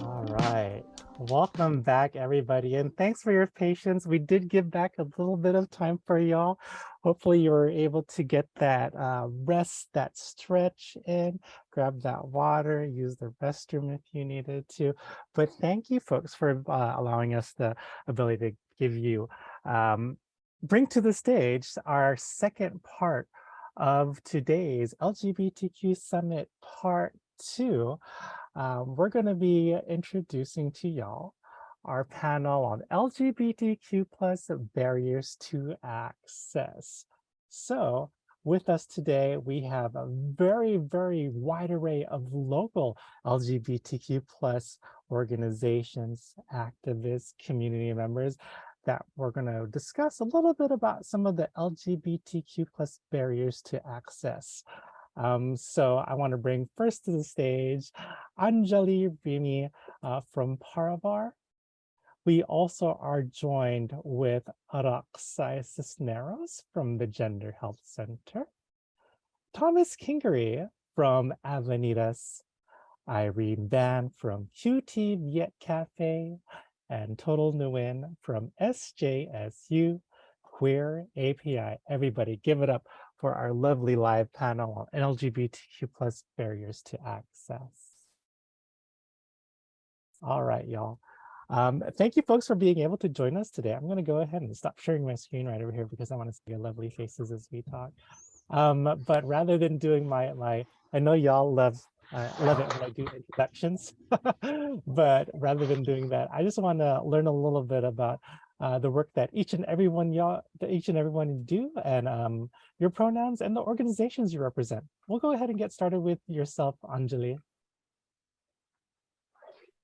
All right. Welcome back, everybody, and thanks for your patience. We did give back a little bit of time for y'all. Hopefully you were able to get that rest, that stretch in, grab that water, use the restroom if you needed to. But thank you, folks, for allowing us the ability to give you, bring to the stage our second part of today's LGBTQ Summit Part 2. We're going to be introducing to y'all our panel on LGBTQ plus barriers to access. So with us today, we have a very, very wide array of local LGBTQ plus organizations, activists, community members that we're going to discuss a little bit about some of the LGBTQ plus barriers to access. So I want to bring first to the stage Anjali Rimi from Paravar. We also are joined with Araxai Cisneros from the Gender Health Center, Thomas Kingery from Avenidas, Irene Ban from QT Viet Cafe, and Total Nguyen from SJSU Queer API. Everybody give it up for our lovely live panel on LGBTQ plus barriers to access. All right, y'all. Thank you folks for being able to join us today. I'm gonna go ahead and stop sharing my screen right over here because I wanna see your lovely faces as we talk. But rather than doing I know y'all love it when I do introductions, but rather than doing that, I just wanna learn a little bit about the work that each and every one do, and your pronouns and the organizations you represent. We'll go ahead and get started with yourself, Anjali.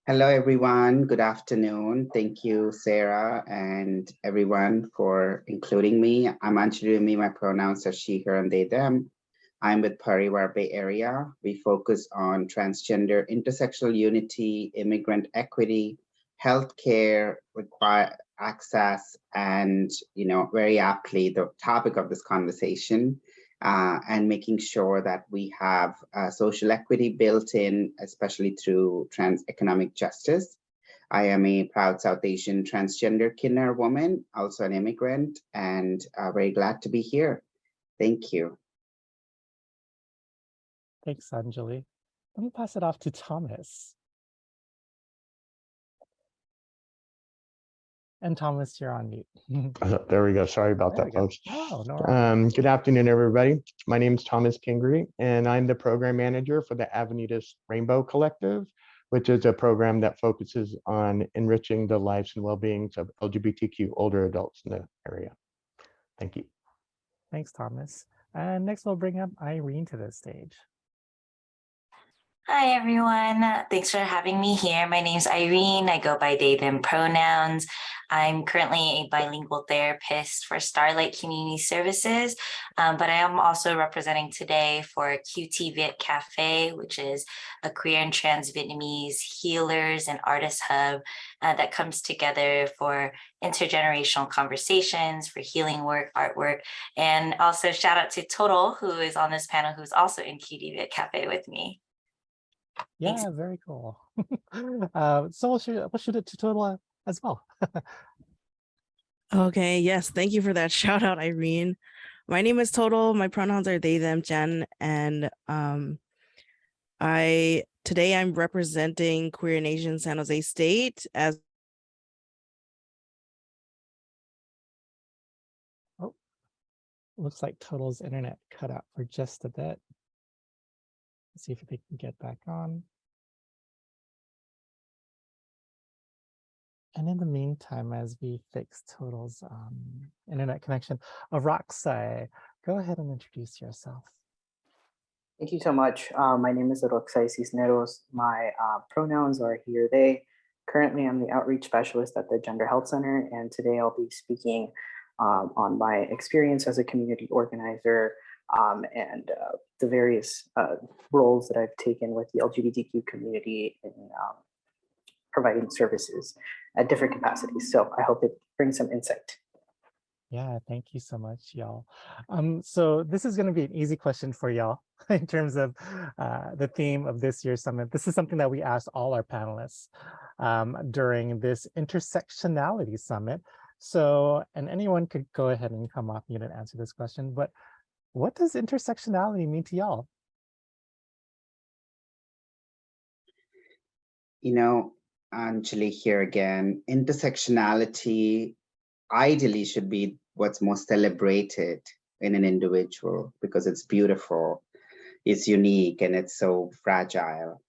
Hello, everyone. Good afternoon. Thank you, Sarah, and everyone for including me. I'm Anjali Rimi. My pronouns are she, her, and they, them. I'm with Parivar Bay Area. We focus on transgender, intersectional unity, immigrant equity, healthcare, access, and very aptly the topic of this conversation, and making sure that we have social equity built in, especially through economic justice. I am a proud South Asian transgender Kinnor woman, also an immigrant, and very glad to be here. Thank you. Thanks, Anjali. Let me pass it off to Thomas. And Thomas, you're on mute. There we go. Sorry about that, folks. Oh, no. Good afternoon, everybody. My name is Thomas Kingery, and I'm the program manager for the Avenidas Rainbow Collective, which is a program that focuses on enriching the lives and well-being of LGBTQ older adults in the area. Thank you. Thanks, Thomas. And next we'll bring up Irene to the stage. Hi, everyone. Thanks for having me here. My name's Irene. I go by they, them pronouns. I'm currently a bilingual therapist for Starlight Community Services, but I am also representing today for QT Viet Cafe, which is a queer and trans Vietnamese healers and artist hub that comes together for intergenerational conversations, for healing work, artwork, and also shout out to Total, who is on this panel, who's also in QT Viet Cafe with me. Yeah, thanks. Very cool. So we'll shoot it to Total as well. Okay, yes, thank you for that shout out, Irene. My name is Total. My pronouns are they, them, Jen, and today I'm representing Queer Nation San Jose State as. Oh, looks like Total's internet cut out for just a bit. Let's see if they can get back on. And in the meantime, as we fix Total's internet connection, Araxai, go ahead and introduce yourself. Thank you so much. My name is Araxai Cisneros. My pronouns are he or they. Currently, I'm the outreach specialist at the Gender Health Center, and today I'll be speaking on my experience as a community organizer and the various roles that I've taken with the LGBTQ community in providing services at different capacities. So I hope it brings some insight. Yeah, thank you so much, y'all. So this is going to be an easy question for y'all in terms of the theme of this year's summit. This is something that we asked all our panelists during this Intersectionality Summit. So, and anyone could go ahead and come off mute and answer this question, but what does intersectionality mean to y'all? You know, Anjali here again, intersectionality ideally should be what's most celebrated in an individual because it's beautiful, it's unique, and it's so fragile.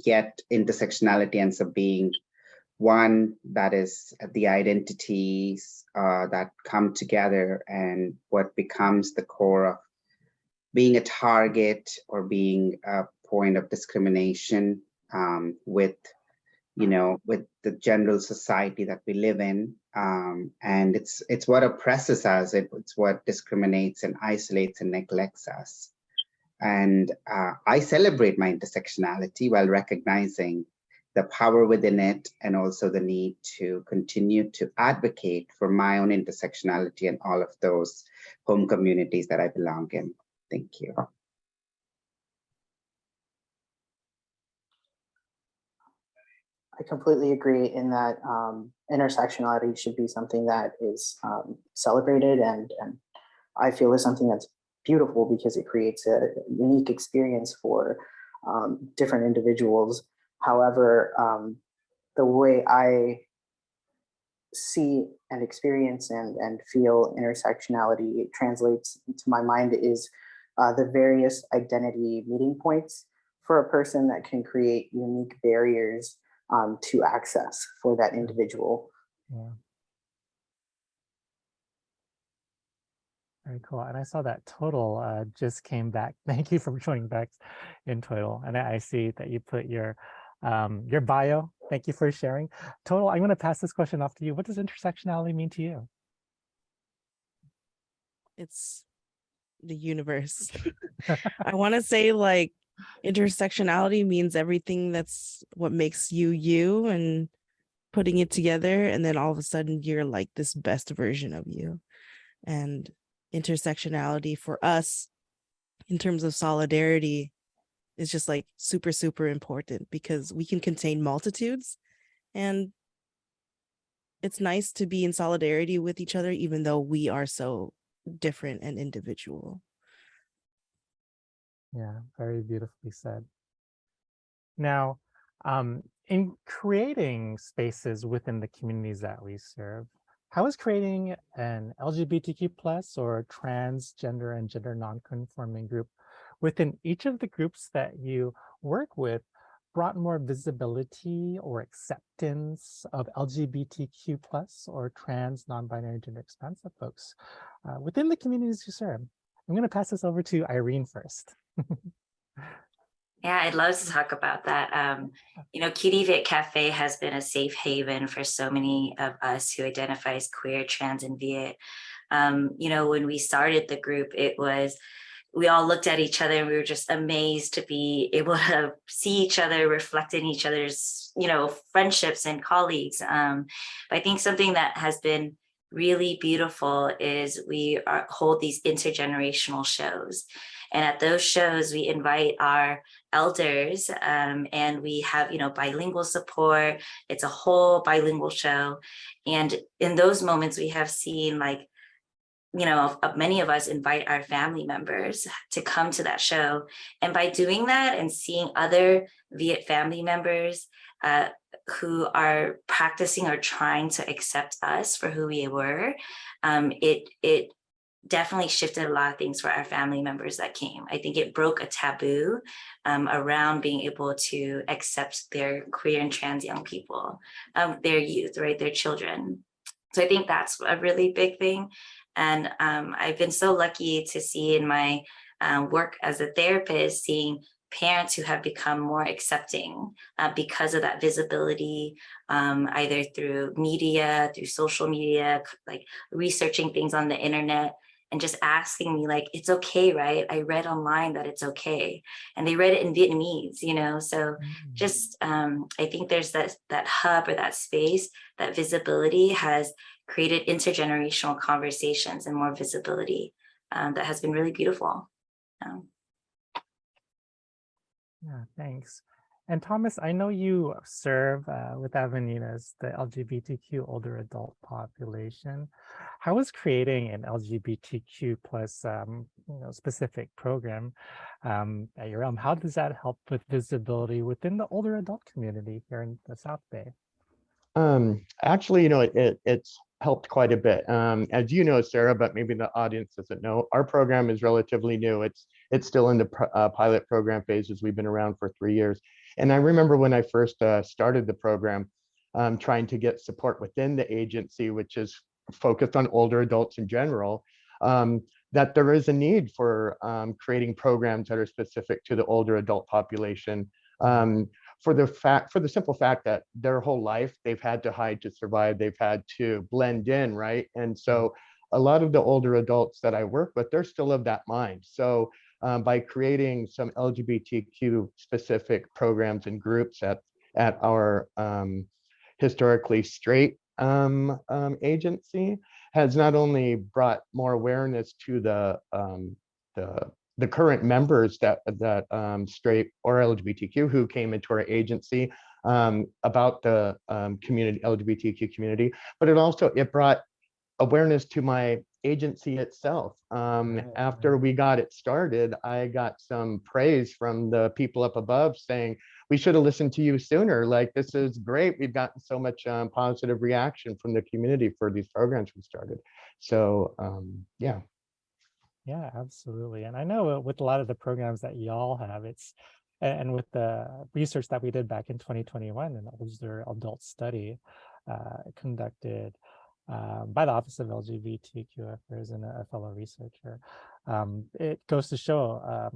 Yet intersectionality ends up being one that is the identities that come together and what becomes the core of being a target or being a point of discrimination with with the general society that we live in. And it's what oppresses us, it's what discriminates and isolates and neglects us. And I celebrate my intersectionality while recognizing the power within it and also the need to continue to advocate for my own intersectionality and all of those home communities that I belong in. Thank you. I completely agree in that intersectionality should be something that is celebrated and I feel is something that's beautiful because it creates a unique experience for different individuals. However, the way I see and experience and feel intersectionality translates to my mind is the various identity meeting points for a person that can create unique barriers to access for that individual. Yeah. Very cool. And I saw that Total just came back. Thank you for joining back in Total. And I see that you put your bio. Thank you for sharing. Total, I'm going to pass this question off to you. What does intersectionality mean to you? It's the universe. I want to say like intersectionality means everything that's what makes you you and putting it together. And then all of a sudden you're like this best version of you. And intersectionality for us in terms of solidarity is just like super, super important because we can contain multitudes and it's nice to be in solidarity with each other, even though we are so different and individual. Yeah, very beautifully said. Now, in creating spaces within the communities that we serve, how is creating an LGBTQ plus or transgender and gender nonconforming group within each of the groups that you work with brought more visibility or acceptance of LGBTQ plus or trans, non-binary, gender expansive folks within the communities you serve? I'm going to pass this over to Irene first. Yeah, I'd love to talk about that. Cutie Fit Cafe has been a safe haven for so many of us who identify as queer, trans, and Viet. When we started the group, we all looked at each other and we were just amazed to be able to see each other reflect in each other's, friendships and colleagues. But I think something that has been really beautiful is we hold these intergenerational shows. And at those shows, we invite our elders and we have, bilingual support. It's a whole bilingual show. And in those moments, we have seen many of us invite our family members to come to that show. And by doing that and seeing other Viet family members who are practicing or trying to accept us for who we were, it definitely shifted a lot of things for our family members that came. I think it broke a taboo around being able to accept their queer and trans young people, their youth, right, their children. So I think that's a really big thing. And I've been so lucky to see in my work as a therapist, seeing parents who have become more accepting because of that visibility, either through media, through social media, like researching things on the internet, and just asking me like, it's okay, right? I read online that it's okay. And they read it in Vietnamese, So just, I think there's that hub or that space, that visibility has created intergenerational conversations and more visibility that has been really beautiful. Yeah, thanks. And Thomas, I know you serve with Avenidas, the LGBTQ older adult population. How is creating an LGBTQ plus specific program at your how does that help with visibility within the older adult community here in the South Bay? Actually, it's helped quite a bit. As you know, Sarah, but maybe the audience doesn't know, our program is relatively new. It's still in the pilot program phases. We've been around for 3 years. And I remember when I first started the program, trying to get support within the agency, which is focused on older adults in general, that there is a need for creating programs that are specific to the older adult population. For the simple fact that their whole life they've had to hide to survive, they've had to blend in, right? And so a lot of the older adults that I work with, they're still of that mind. So by creating some LGBTQ specific programs and groups at our historically straight agency has not only brought more awareness to the current members that straight or LGBTQ who came into our agency about the community, LGBTQ community, but it brought awareness to my agency itself. After we got it started, I got some praise from the people up above saying, we should have listened to you sooner. Like, this is great. We've gotten so much positive reaction from the community for these programs we started. So yeah. Yeah, absolutely. And I know with a lot of the programs that y'all have, and with the research that we did back in 2021, and older adult study conducted by the Office of LGBTQ Affairs and a fellow researcher, it goes to show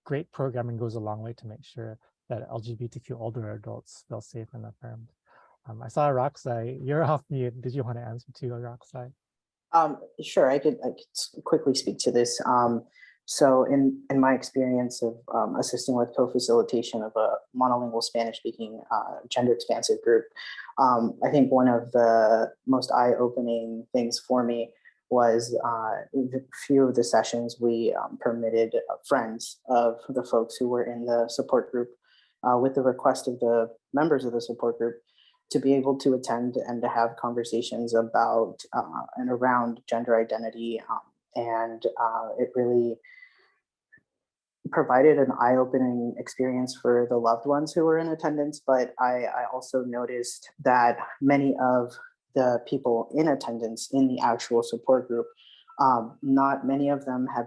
great programming goes a long way to make sure that LGBTQ older adults feel safe and affirmed. I saw Roxai, you're off mute. Did you want to answer to Roxai? Sure, I could quickly speak to this. So in my experience of assisting with co-facilitation of a monolingual Spanish-speaking gender-expansive group, I think one of the most eye-opening things for me was a few of the sessions we permitted friends of the folks who were in the support group with the request of the members of the support group to be able to attend and to have conversations about and around gender identity. And it really provided an eye-opening experience for the loved ones who were in attendance. But I also noticed that many of the people in attendance in the actual support group, not many of them had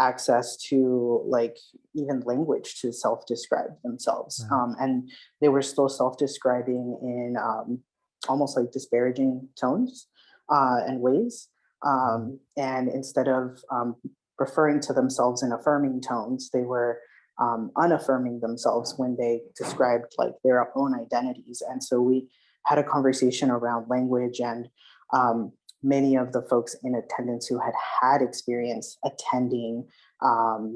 access to like even language to self-describe themselves. And they were still self-describing in almost like disparaging tones and ways. And instead of referring to themselves in affirming tones, they were unaffirming themselves when they described like their own identities. And so we had a conversation around language, and many of the folks in attendance who had experience attending a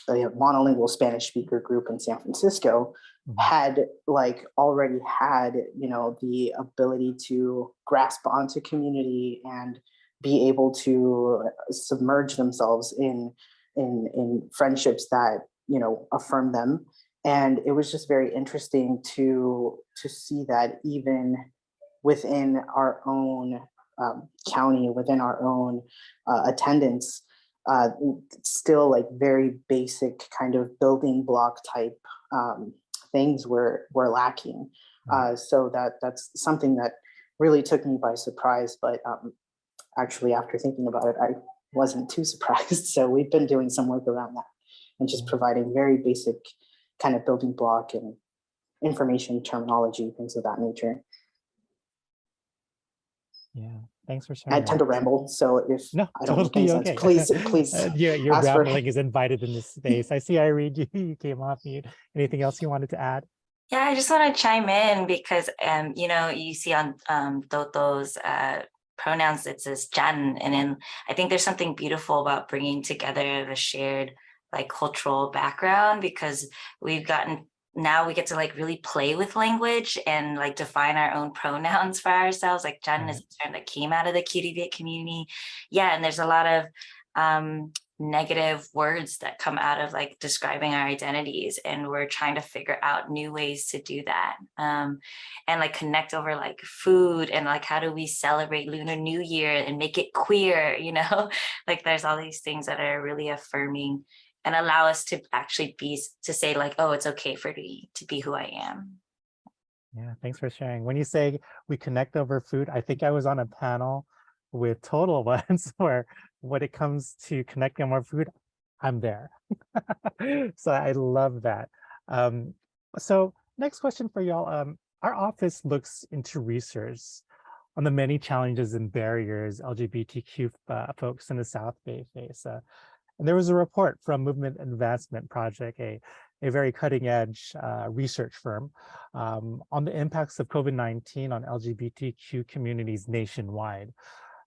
monolingual Spanish speaker group in San Francisco had like already had, the ability to grasp onto community and be able to submerge themselves in friendships that, affirm them. And it was just very interesting to see that even within our own county, within our own attendance, still like very basic kind of building block type things were lacking. So that's something that really took me by surprise. But actually, after thinking about it, I wasn't too surprised. So we've been doing some work around that and just providing very basic kind of building block and information, terminology, things of that nature. Yeah, thanks for sharing. I tend to ramble, so if I don't totally make any sense, please. Your rambling is invited in this space. I see Irene, you came off mute. Anything else you wanted to add? Yeah, I just want to chime in because you see on Toto's pronouns it says Jan, and then I think there's something beautiful about bringing together the shared like cultural background, because we've gotten now we get to like really play with language and like define our own pronouns for ourselves. Like Jen is a term that came out of the QDBit community. Yeah, and there's a lot of negative words that come out of like describing our identities, and we're trying to figure out new ways to do that, and like connect over like food, and like how do we celebrate Lunar New Year and make it queer, you know? Like there's all these things that are really affirming and allow us to actually be, to say like, oh, it's okay for me to be who I am. Yeah, thanks for sharing. When you say we connect over food, I think I was on a panel with Total once where when it comes to connecting over food, I'm there. So I love that. So next question for y'all. Our office looks into research on the many challenges and barriers LGBTQ folks in the South Bay face. And there was a report from Movement Advancement Project, a very cutting edge research firm, on the impacts of COVID-19 on LGBTQ communities nationwide.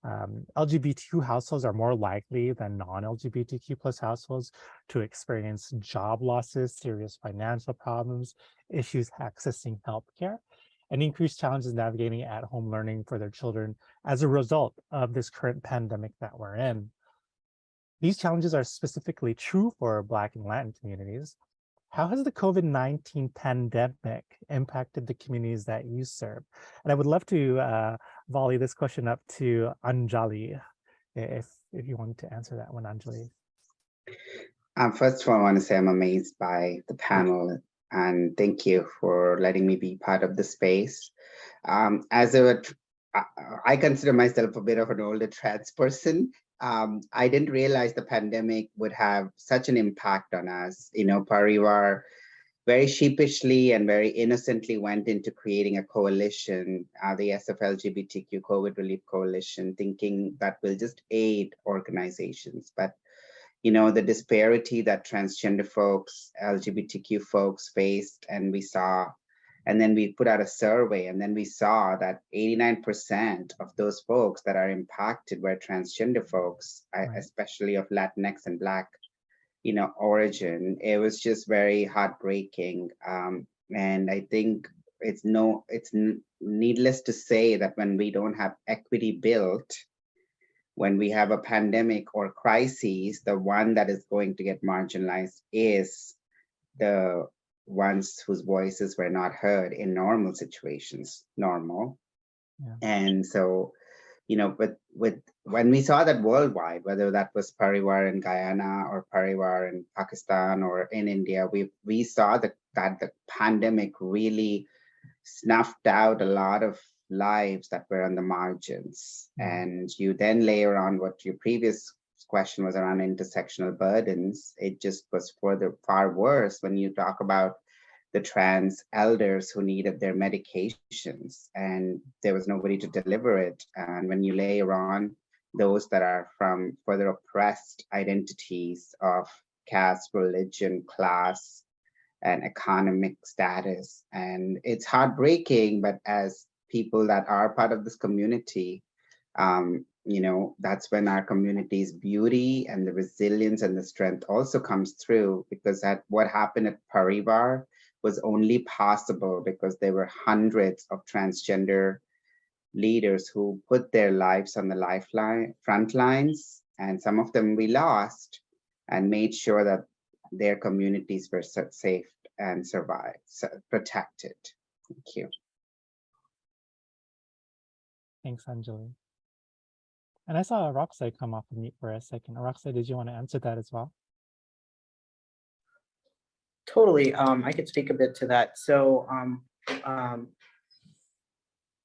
LGBTQ households are more likely than non-LGBTQ plus households to experience job losses, serious financial problems, issues accessing healthcare, and increased challenges navigating at-home learning for their children as a result of this current pandemic that we're in. These challenges are specifically true for Black and Latin communities. How has the COVID-19 pandemic impacted the communities that you serve? And I would love to volley this question up to Anjali, if you wanted to answer that one, Anjali. First of all, I want to say I'm amazed by the panel, and thank you for letting me be part of the space. I consider myself a bit of an older trans person. I didn't realize the pandemic would have such an impact on us. You know, Parivar very sheepishly and very innocently went into creating a coalition, the SFLGBTQ COVID Relief Coalition, thinking that will just aid organizations. But, you know, the disparity that transgender folks, LGBTQ folks faced, and we saw, and then we put out a survey, and then we saw that 89% of those folks that are impacted were transgender folks, especially of Latinx and Black, you know, origin. It was just very heartbreaking. And I think it's needless to say that when we don't have equity built, when we have a pandemic or crises, the one that is going to get marginalized is the ones whose voices were not heard in normal situations, And so, you know, but when we saw that worldwide, whether that was Parivar in Guyana or Parivar in Pakistan or in India, we saw that the pandemic really snuffed out a lot of lives that were on the margins. And you then layer on what your previous question was around intersectional burdens. It just was far worse when you talk about the trans elders who needed their medications and there was nobody to deliver it. And when you layer on those that are from further oppressed identities of caste, religion, class, and economic status, and it's heartbreaking, but as people that are part of this community, you know, that's when our community's beauty and the resilience and the strength also comes through, because that what happened at Parivar was only possible because there were hundreds of transgender leaders who put their lives on the front lines, and some of them we lost, and made sure that their communities were safe and protected. Thank you. Thanks, Anjali. And I saw Roxy come off of mute for a second. Roxy, did you want to answer that as well? Totally. I could speak a bit to that. So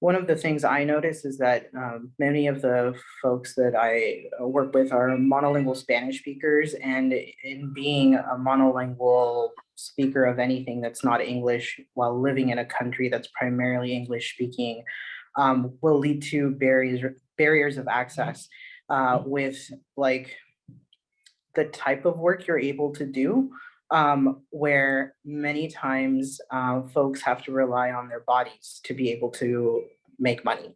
one of the things I notice is that many of the folks that I work with are monolingual Spanish speakers, and in being a monolingual speaker of anything that's not English while living in a country that's primarily English speaking will lead to barriers of access with like the type of work you're able to do, where many times folks have to rely on their bodies to be able to make money.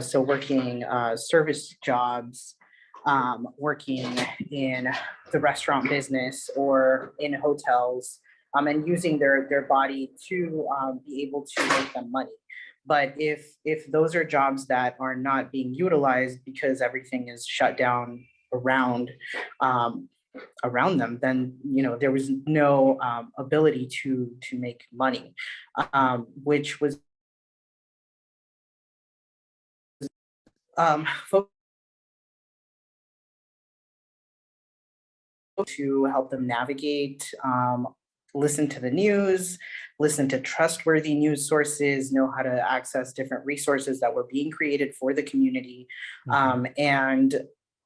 So working service jobs, working in the restaurant business or in hotels, and using their body to be able to make them money. But if those are jobs that are not being utilized because everything is shut down around around them, then there was no ability to make money, which was to help them navigate, listen to the news, listen to trustworthy news sources, know how to access different resources that were being created for the community.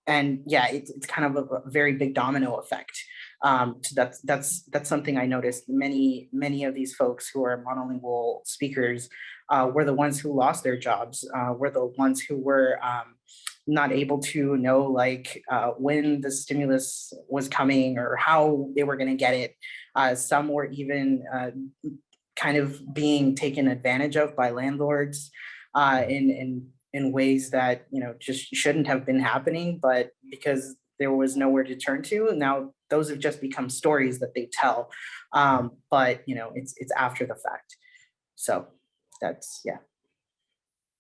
And yeah, it's kind of a very big domino effect. So that's something I noticed. Many of these folks who are monolingual speakers were the ones who lost their jobs, were the ones who were not able to know when the stimulus was coming or how they were going to get it. Some were even kind of being taken advantage of by landlords in ways that just shouldn't have been happening, but because there was nowhere to turn to, now those have just become stories that they tell. But it's after the fact. So that's Yeah,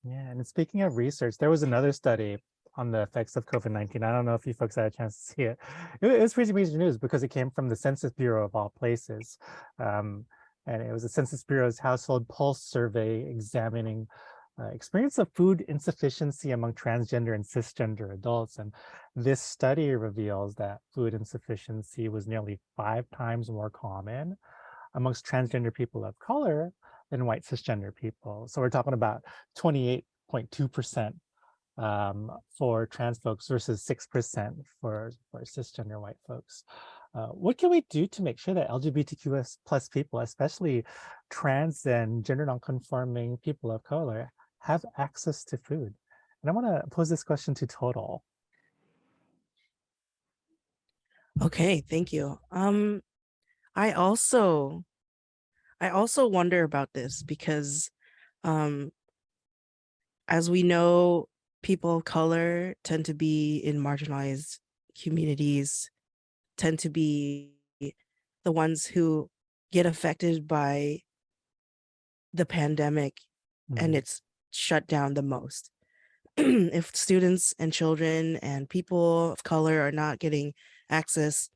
and speaking of research, there was another study on the effects of COVID-19. I don't know if you folks had a chance to see it. It was pretty major news because it came from the Census Bureau of all places. And it was the Census Bureau's household pulse survey examining experience of food insufficiency among transgender and cisgender adults. And this study reveals that food insufficiency was nearly 5 times more common amongst transgender people of color than white cisgender people. So we're talking about 28.2% for trans folks versus 6% for cisgender white folks. What can we do to make sure that LGBTQ plus people, especially trans and gender nonconforming people of color, have access to food? And I want to pose this question to Total. Okay, thank you. I also wonder about this because as we know, people of color tend to be in marginalized communities, tend to be the ones who get affected by the pandemic and it's shut down the most. If students and children and people of color are not getting access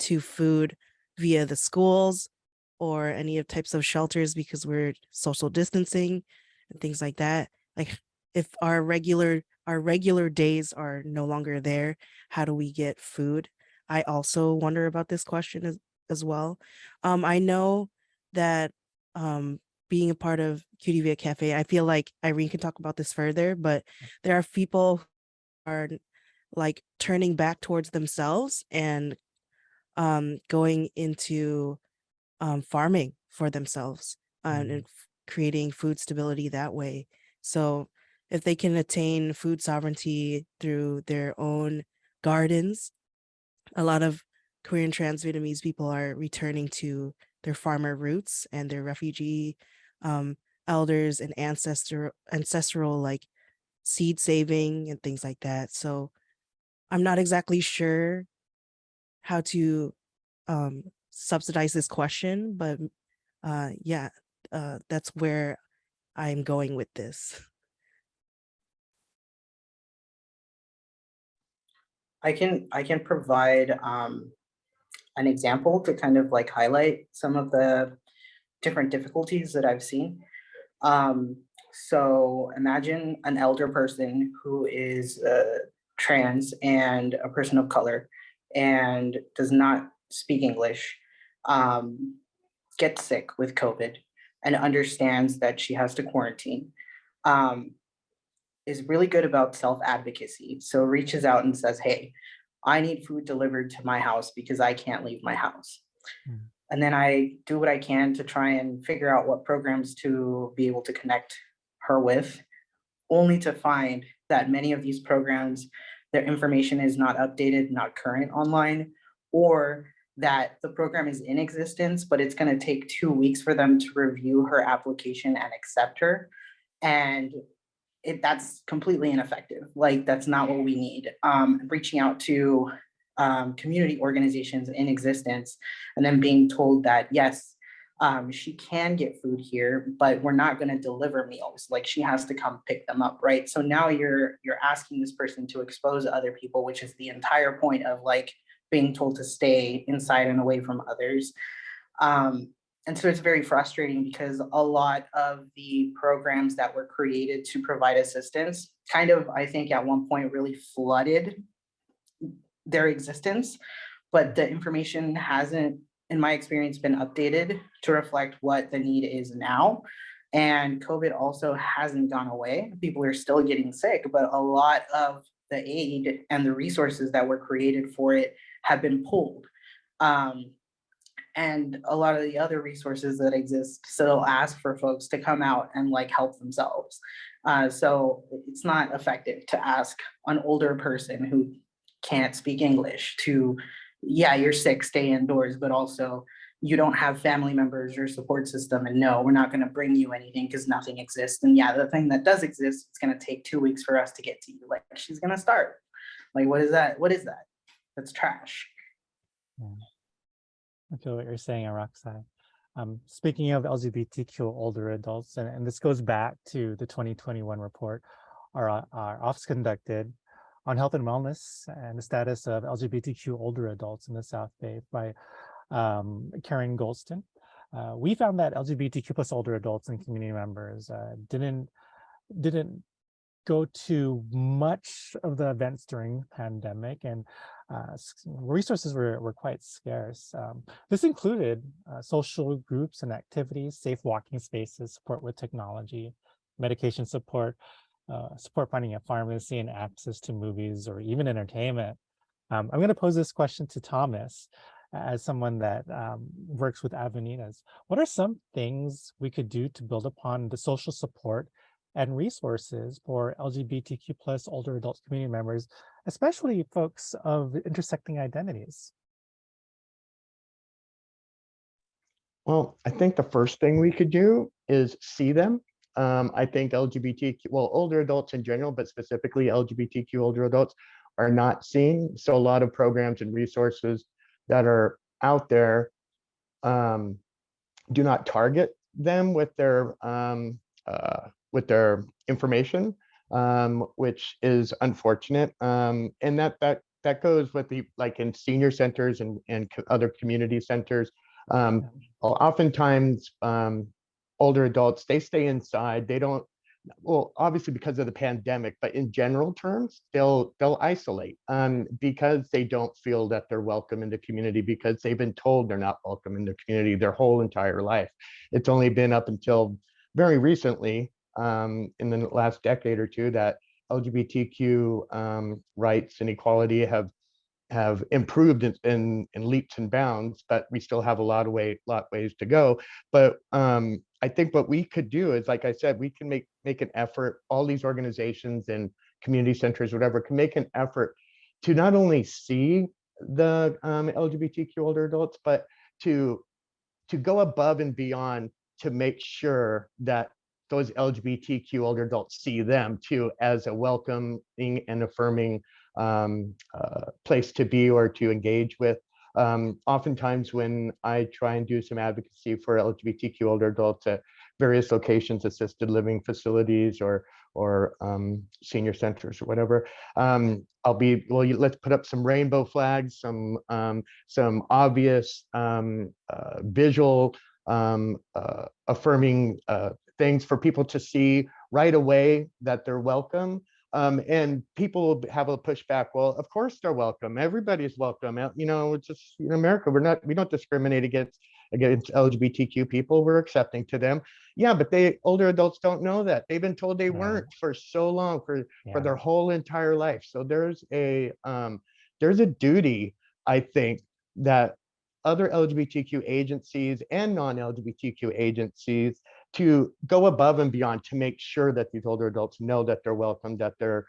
to food via the schools or any of types of shelters because we're social distancing and things like that, like if our regular days are no longer there, how do we get food? I also wonder about this question as well. I know that being a part of QDVIA Cafe, I feel like Irene can talk about this further, but there are people who are like turning back towards themselves and going into farming for themselves and creating food stability that way. So if they can attain food sovereignty through their own gardens, a lot of queer and trans Vietnamese people are returning to their farmer roots and their refugee elders and ancestral like seed saving and things like that. So I'm not exactly sure how to subsidize this question, but yeah, that's where I'm going with this. I can provide an example to kind of like highlight some of the different difficulties that I've seen. So imagine an elder person who is trans and a person of color and does not speak English, gets sick with COVID and understands that she has to quarantine, is really good about self-advocacy. So reaches out and says, hey, I need food delivered to my house because I can't leave my house. And then I do what I can to try and figure out what programs to be able to connect her with, only to find that many of these programs, their information is not updated, not current online, or that the program is in existence, but it's going to take 2 weeks for them to review her application and accept her. And that's completely ineffective. Like, that's not what we need. Reaching out to community organizations in existence, and then being told that, yes, she can get food here, but we're not going to deliver meals. Like, she has to come pick them up, right? So now you're asking this person to expose other people, which is the entire point of like being told to stay inside and away from others. And so it's very frustrating because a lot of the programs that were created to provide assistance kind of, I think at one point really flooded their existence, but the information hasn't, in my experience, been updated to reflect what the need is now. And COVID also hasn't gone away. People are still getting sick, but a lot of the aid and the resources that were created for it have been pulled. And a lot of the other resources that exist still ask for folks to come out and like help themselves. So it's not effective to ask an older person who can't speak English to, yeah, you're sick, stay indoors, but also you don't have family members or support system, and no, we're not going to bring you anything because nothing exists. And yeah, the thing that does exist, it's going to take 2 weeks for us to get to you. Like, she's going to start. Like, what is that? What is that? That's trash. Yeah. I feel what you're saying, Araksai. Speaking of LGBTQ older adults, and this goes back to the 2021 report our office conducted on health and wellness and the status of LGBTQ older adults in the South Bay by Karen Goldston. We found that LGBTQ plus older adults and community members didn't go to much of the events during pandemic, and resources were quite scarce. This included social groups and activities, safe walking spaces, support with technology, medication support, support finding a pharmacy, and access to movies or even entertainment. I'm going to pose this question to Thomas as someone that works with Avenidas. What are some things we could do to build upon the social support and resources for LGBTQ plus older adult community members, especially folks of intersecting identities? Well, I think the first thing we could do is see them. I think LGBTQ, well, older adults in general, but specifically LGBTQ older adults are not seen. So a lot of programs and resources that are out there do not target them with their information, which is unfortunate. And that goes with the, like in senior centers and other community centers. Oftentimes, older adults, they stay inside. They don't, well, obviously because of the pandemic, but in general terms, they'll isolate because they don't feel that they're welcome in the community, because they've been told they're not welcome in the community their whole entire life. It's only been up until very recently, in the last decade or two, that LGBTQ rights and equality have improved in leaps and bounds, but we still have a lot ways to go. But I think what we could do is, like I said, we can make an effort. All these organizations and community centers, whatever, can make an effort to not only see the LGBTQ older adults, but to go above and beyond to make sure that those LGBTQ older adults see them too as a welcoming and affirming place to be or to engage with. Oftentimes when I try and do some advocacy for LGBTQ older adults at various locations, assisted living facilities or senior centers or whatever, I'll be, well, let's put up some rainbow flags, some obvious visual affirming things for people to see right away that they're welcome. And people have a pushback. Well, of course they're welcome. Everybody's welcome. You know, it's just in America, we don't discriminate against LGBTQ people. We're accepting to them. Yeah, but older adults don't know that. They've been told they weren't for so long, for their whole entire life. So there's a duty, I think, that other LGBTQ agencies and non-LGBTQ agencies to go above and beyond to make sure that these older adults know that they're welcome, that they're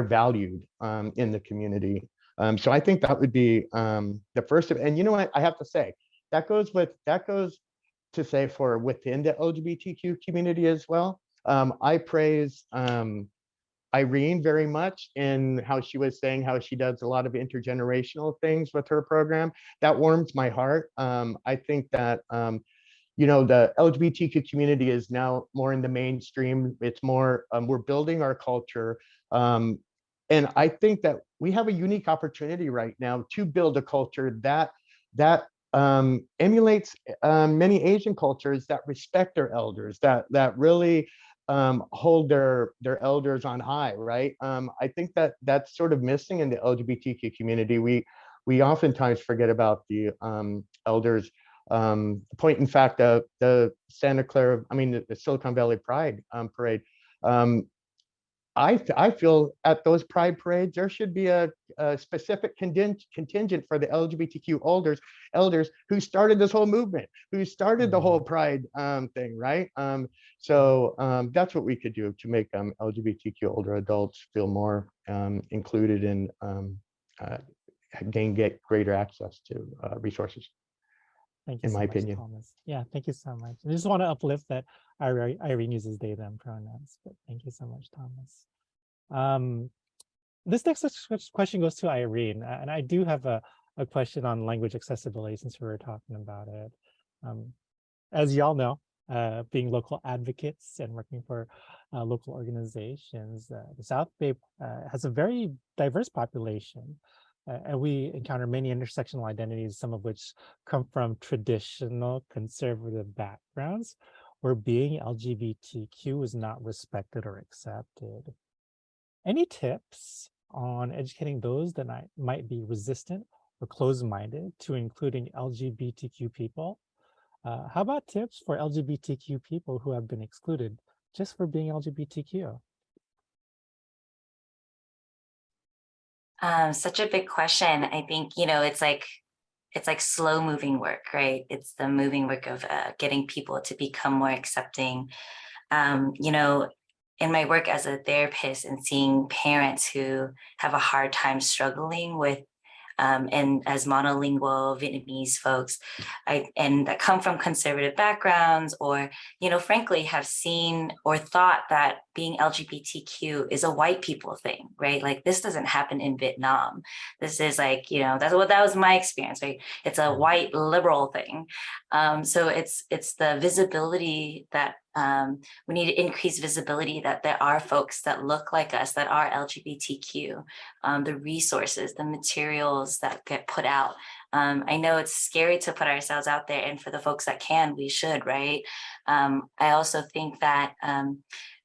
valued in the community. So I think that would be the first of, and you know what, I have to say, that goes to say for within the LGBTQ community as well. I praise Irene very much in how she was saying how she does a lot of intergenerational things with her program. That warms my heart. I think that the LGBTQ community is now more in the mainstream. It's more, we're building our culture. And I think that we have a unique opportunity right now to build a culture that emulates many Asian cultures that respect their elders, that really hold their elders on high, right? I think that that's sort of missing in the LGBTQ community. We oftentimes forget about the elders. Point in fact, the Santa Clara, the Silicon Valley Pride parade. I feel at those pride parades, there should be a specific contingent for the LGBTQ elders who started this whole movement, who started the whole pride thing, right? So that's what we could do to make LGBTQ older adults feel more included and get greater access to resources. Thank you in so my much, opinion. Thomas. Yeah, thank you so much. I just want to uplift that Irene uses they, them pronouns, but thank you so much, Thomas. This next question goes to Irene, and I do have a question on language accessibility since we were talking about it. As y'all know, being local advocates and working for local organizations, the South Bay has a very diverse population. And we encounter many intersectional identities, some of which come from traditional conservative backgrounds, where being LGBTQ is not respected or accepted. Any tips on educating those that might be resistant or closed-minded to including LGBTQ people? How about tips for LGBTQ people who have been excluded just for being LGBTQ? Such a big question. I think, it's like slow moving work, right? It's the moving work of getting people to become more accepting. In my work as a therapist and seeing parents who have a hard time struggling with and as monolingual Vietnamese folks, and that come from conservative backgrounds, or frankly have seen or thought that being LGBTQ is a white people thing, right? Like this doesn't happen in Vietnam. This is like that was my experience, right? It's a white liberal thing. So it's the visibility that we need to increase visibility that there are folks that look like us that are LGBTQ, the resources, the materials that get put out. I know it's scary to put ourselves out there, and for the folks that can, we should, right? I also think that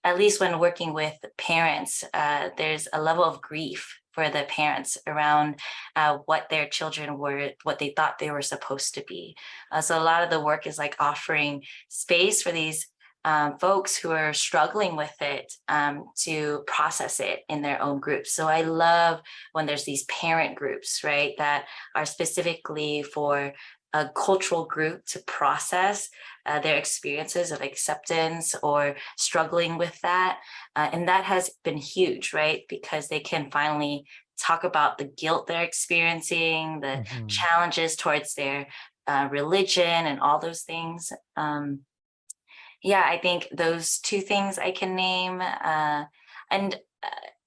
at least when working with parents, there's a level of grief for the parents around what their children were, what they thought they were supposed to be. So a lot of the work is like offering space for these folks who are struggling with it to process it in their own groups. So I love when there's these parent groups, right, that are specifically for a cultural group to process their experiences of acceptance or struggling with that. And that has been huge, right, because they can finally talk about the guilt they're experiencing, the challenges towards their religion and all those things. Yeah, I think those two things I can name. And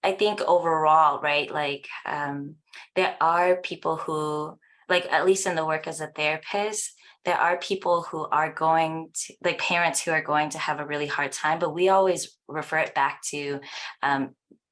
I think overall, right, like there are people who, like at least in the work as a therapist, there are people who are going to, like parents who are going to have a really hard time, but we always refer it back to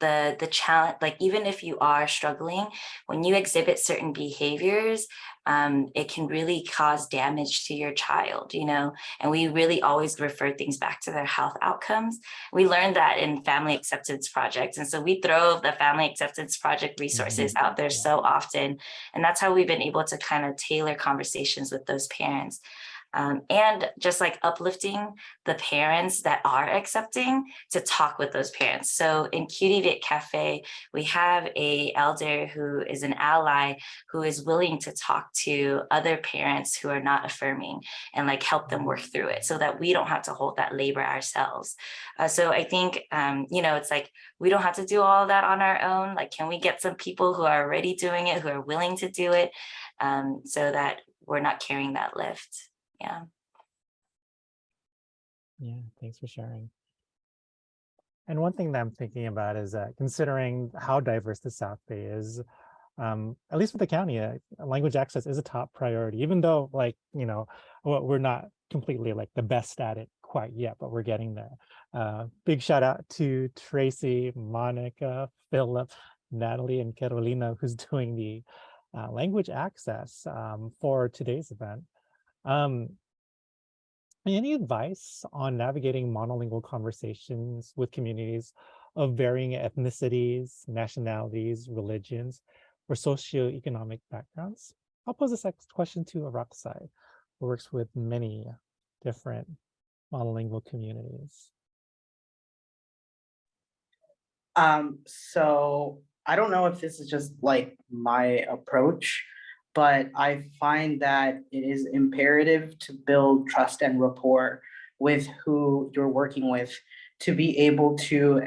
the challenge. Like even if you are struggling, when you exhibit certain behaviors, it can really cause damage to your child, and we really always refer things back to their health outcomes. We learned that in family acceptance projects. And so we throw the family acceptance project resources out there so often. And that's how we've been able to kind of tailor conversations with those parents. And just like uplifting the parents that are accepting to talk with those parents. So in Cutie Vit Cafe, we have a elder who is an ally who is willing to talk to other parents who are not affirming and like help them work through it so that we don't have to hold that labor ourselves. So I think, it's like, we don't have to do all of that on our own. Like, can we get some people who are already doing it, who are willing to do it, so that we're not carrying that lift? Yeah. Yeah, thanks for sharing. And one thing that I'm thinking about is considering how diverse the South Bay is, at least for the county, language access is a top priority, even though we're not completely like the best at it quite yet, but we're getting there. Big shout out to Tracy, Monica, Philip, Natalie, and Carolina, who's doing the language access for today's event. Any advice on navigating monolingual conversations with communities of varying ethnicities, nationalities, religions, or socioeconomic backgrounds? I'll pose this next question to Araksai, who works with many different monolingual communities. So I don't know if this is just like my approach, but I find that it is imperative to build trust and rapport with who you're working with to be able to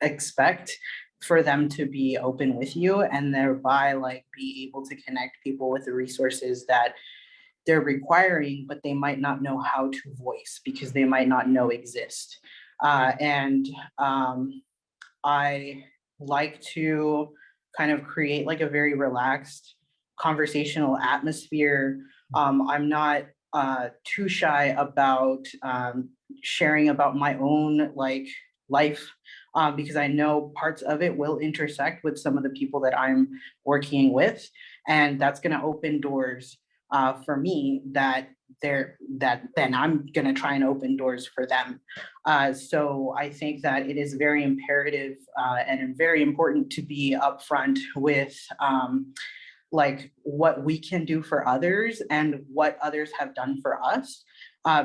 expect for them to be open with you, and thereby like be able to connect people with the resources that they're requiring, but they might not know how to voice because they might not know exist. And I like to kind of create like a very relaxed conversational atmosphere. I'm not too shy about sharing about my own like life, because I know parts of it will intersect with some of the people that I'm working with, and that's going to open doors for me that then I'm going to try and open doors for them. So I think that it is very imperative and very important to be upfront with like what we can do for others and what others have done for us.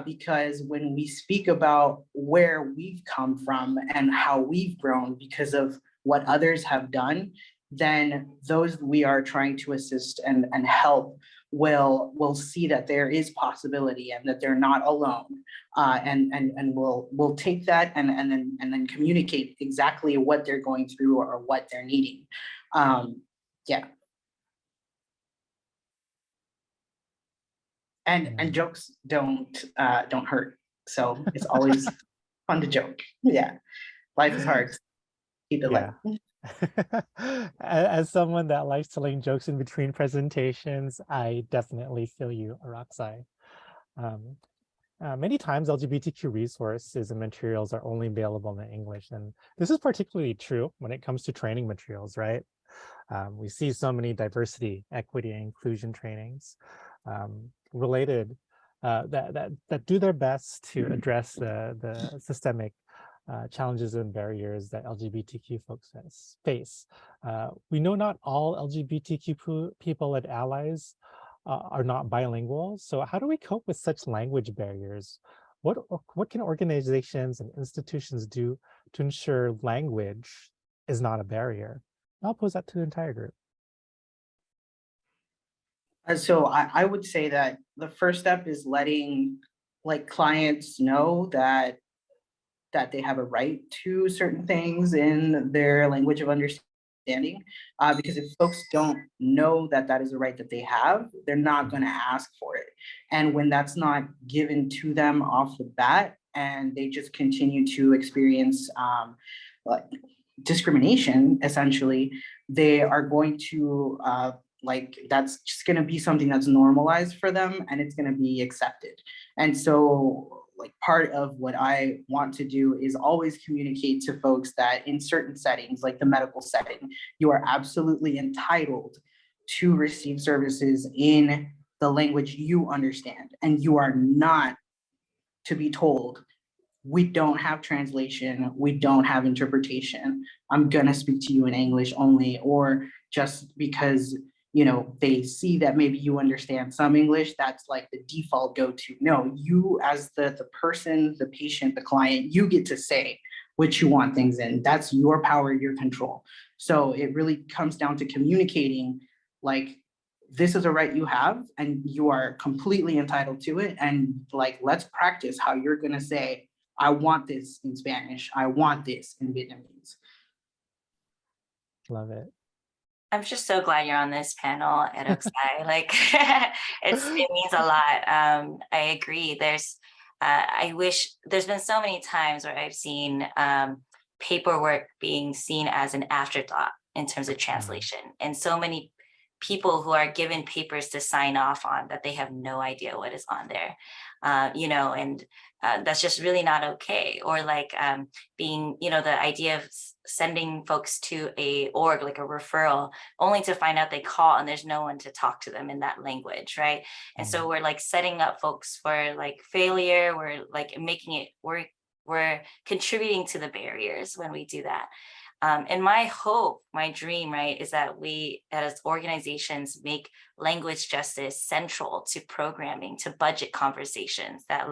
Because when we speak about where we've come from and how we've grown because of what others have done, then those we are trying to assist and help will see that there is possibility and that they're not alone, and we'll take that and then communicate exactly what they're going through or what they're needing. Yeah. And jokes don't hurt, so it's always fun to joke. Yeah, life is hard. Keep it light. As someone that likes telling jokes in between presentations, I definitely feel you, Araksai. Many times LGBTQ resources and materials are only available in English, and this is particularly true when it comes to training materials, right? We see so many diversity, equity, and inclusion trainings related that do their best to address the systemic challenges and barriers that LGBTQ folks face. We know not all LGBTQ people and allies are not bilingual. So how do we cope with such language barriers? What can organizations and institutions do to ensure language is not a barrier? I'll pose that to the entire group. So I would say that the first step is letting like clients know that they have a right to certain things in their language of understanding, because if folks don't know that that is a right that they have, they're not going to ask for it. And when that's not given to them off the bat and they just continue to experience like discrimination, essentially, they are going to like that's just going to be something that's normalized for them and it's going to be accepted. And so like part of what I want to do is always communicate to folks that in certain settings, like the medical setting, you are absolutely entitled to receive services in the language you understand. And you are not to be told, we don't have translation, we don't have interpretation, I'm gonna speak to you in English only, or just because they see that maybe you understand some English, that's like the default go-to. No, you as the person, the patient, the client, you get to say what you want things in. That's your power, your control. So it really comes down to communicating like, this is a right you have and you are completely entitled to it. And like, let's practice how you're gonna say, I want this in Spanish, I want this in Vietnamese. Love it. I'm just so glad you're on this panel, Edoxai. Like it means a lot. I agree. There's I wish there's been so many times where I've seen paperwork being seen as an afterthought in terms of translation, and so many people who are given papers to sign off on that they have no idea what is on there, and that's just really not okay. Or like being, the idea of sending folks to a org, like a referral, only to find out they call and there's no one to talk to them in that language, right? And so we're like setting up folks for like failure. We're like making it, we're contributing to the barriers when we do that. And my hope, my dream, right, is that we as organizations make language justice central to programming, to budget conversations, that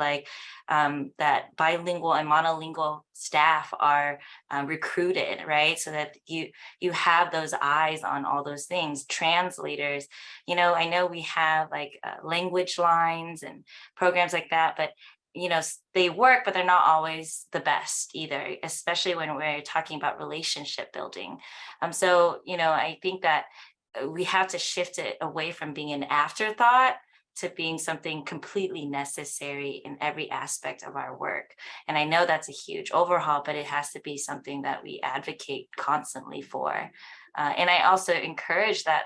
that bilingual and monolingual staff are recruited, right? So that you have those eyes on all those things. Translators, I know we have like language lines and programs like that, but they work, but they're not always the best either, especially when we're talking about relationship building. So, I think that we have to shift it away from being an afterthought to being something completely necessary in every aspect of our work. And I know that's a huge overhaul, but it has to be something that we advocate constantly for. And I also encourage that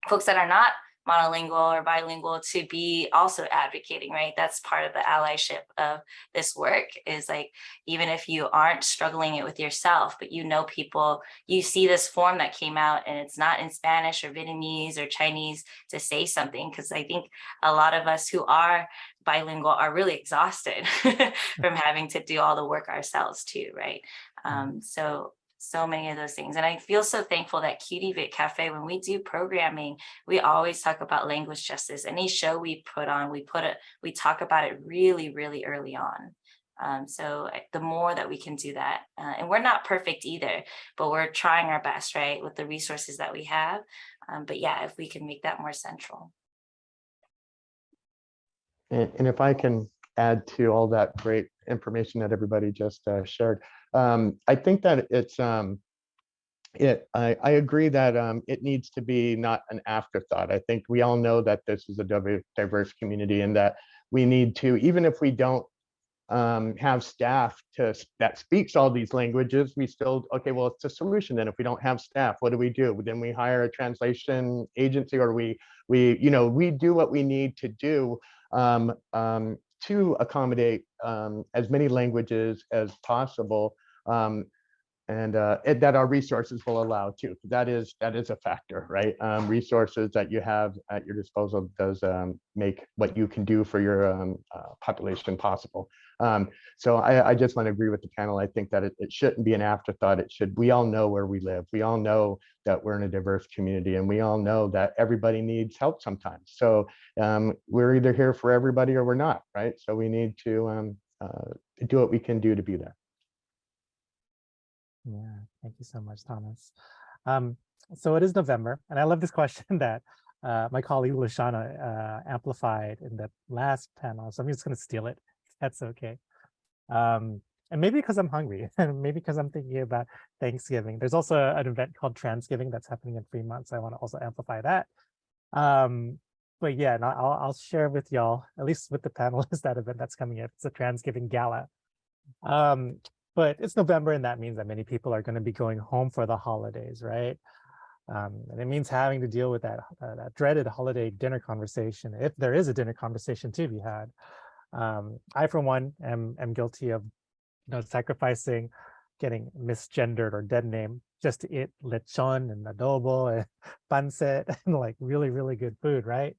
folks that are not monolingual or bilingual to be also advocating, right? That's part of the allyship of this work, is like, even if you aren't struggling it with yourself, but people, you see this form that came out and it's not in Spanish or Vietnamese or Chinese to say something. Because I think a lot of us who are bilingual are really exhausted from having to do all the work ourselves too, right? So many of those things. And I feel so thankful that Cutie Vit Cafe, when we do programming, we always talk about language justice. Any show we put on, we talk about it really, really early on. So the more that we can do that, and we're not perfect either, but we're trying our best, right, with the resources that we have. But yeah, if we can make that more central. And if I can add to all that great information that everybody just shared, I think that I agree that it needs to be not an afterthought. I think we all know that this is a diverse community, and that we need to, even if we don't have staff that speaks all these languages, we still, okay, well, it's a solution. Then if we don't have staff, what do? Then we hire a translation agency, or we do what we need to do to accommodate as many languages as possible, and that our resources will allow too. That is a factor, right? Resources that you have at your disposal does make what you can do for your population possible. So I just want to agree with the panel. I think that it shouldn't be an afterthought. We all know where we live. We all know that we're in a diverse community, and we all know that everybody needs help sometimes. So we're either here for everybody or we're not, right? So we need to do what we can do to be there. Yeah, thank you so much, Thomas. So it is November, and I love this question that my colleague Lashana amplified in the last panel. So I'm just going to steal it. That's okay. And maybe because I'm hungry, and maybe because I'm thinking about Thanksgiving. There's also an event called Transgiving that's happening in Fremont, so I want to also amplify that. But yeah, and I'll share with y'all, at least with the panelists, that event that's coming up. It's a Transgiving gala. But it's November, and that means that many people are going to be going home for the holidays, right? And it means having to deal with that dreaded holiday dinner conversation, if there is a dinner conversation to be had. I, for one, am guilty of sacrificing getting misgendered or dead name just to eat lechon and adobo and pancit and like really, really good food, right?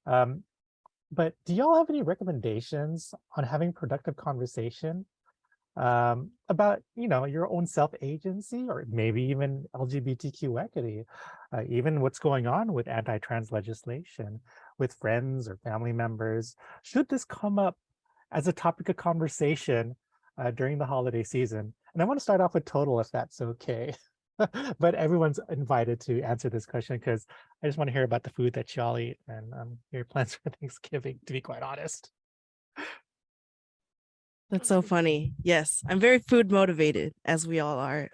But do y'all have any recommendations on having productive conversation about your own self-agency, or maybe even LGBTQ equity, even what's going on with anti-trans legislation with friends or family members? Should this come up as a topic of conversation during the holiday season? And I want to start off with Total, if that's okay. But everyone's invited to answer this question, because I just want to hear about the food that y'all eat and your plans for Thanksgiving, to be quite honest. That's so funny. Yes, I'm very food motivated, as we all are.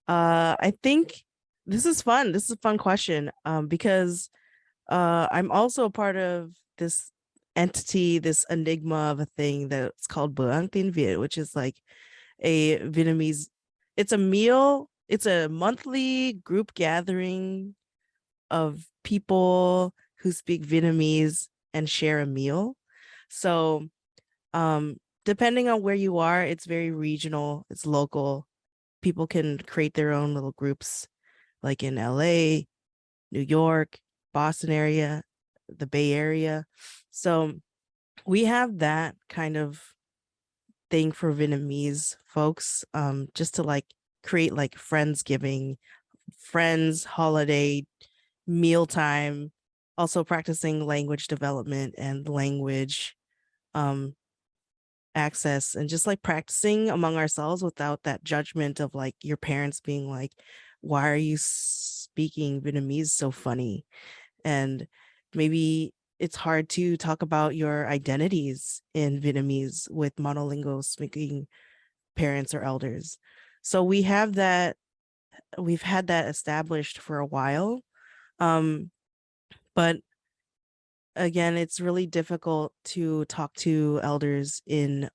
I think this is fun. This is a fun question because I'm also a part of this entity, this enigma of a thing that's called Buang Tin Viet, which is like a Vietnamese, it's a meal, it's a monthly group gathering of people who speak Vietnamese and share a meal. So depending on where you are, it's very regional, it's local. People can create their own little groups, like in LA, New York, Boston area, the Bay Area. So we have that kind of thing for Vietnamese folks, just to like create like Friendsgiving, friends, holiday, mealtime, also practicing language development and language access, and just like practicing among ourselves without that judgment of like your parents being like, why are you speaking Vietnamese so funny? And maybe it's hard to talk about your identities in Vietnamese with monolingual speaking parents or elders. So we have that, we've had that established for a while. But again, it's really difficult to talk to elders in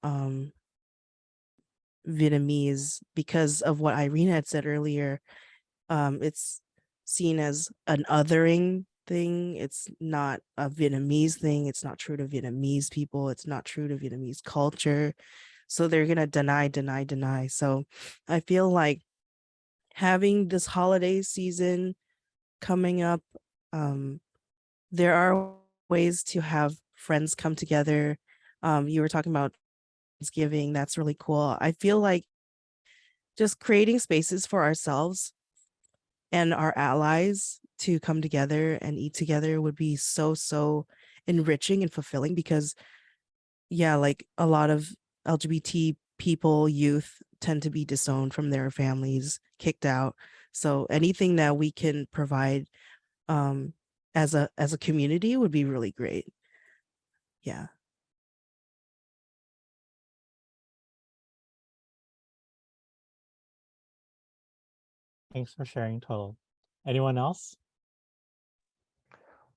Vietnamese because of what Irene had said earlier. It's seen as an othering thing. It's not a Vietnamese thing. It's not true to Vietnamese people. It's not true to Vietnamese culture. So they're going to deny, deny, deny. So I feel like having this holiday season coming up, there are ways to have friends come together. You were talking about Thanksgiving. That's really cool. I feel like just creating spaces for ourselves and our allies to come together and eat together would be so enriching and fulfilling, because yeah, like a lot of LGBT people, youth tend to be disowned from their families, kicked out. So anything that we can provide as a community would be really great. Yeah. Thanks for sharing, Total. Anyone else?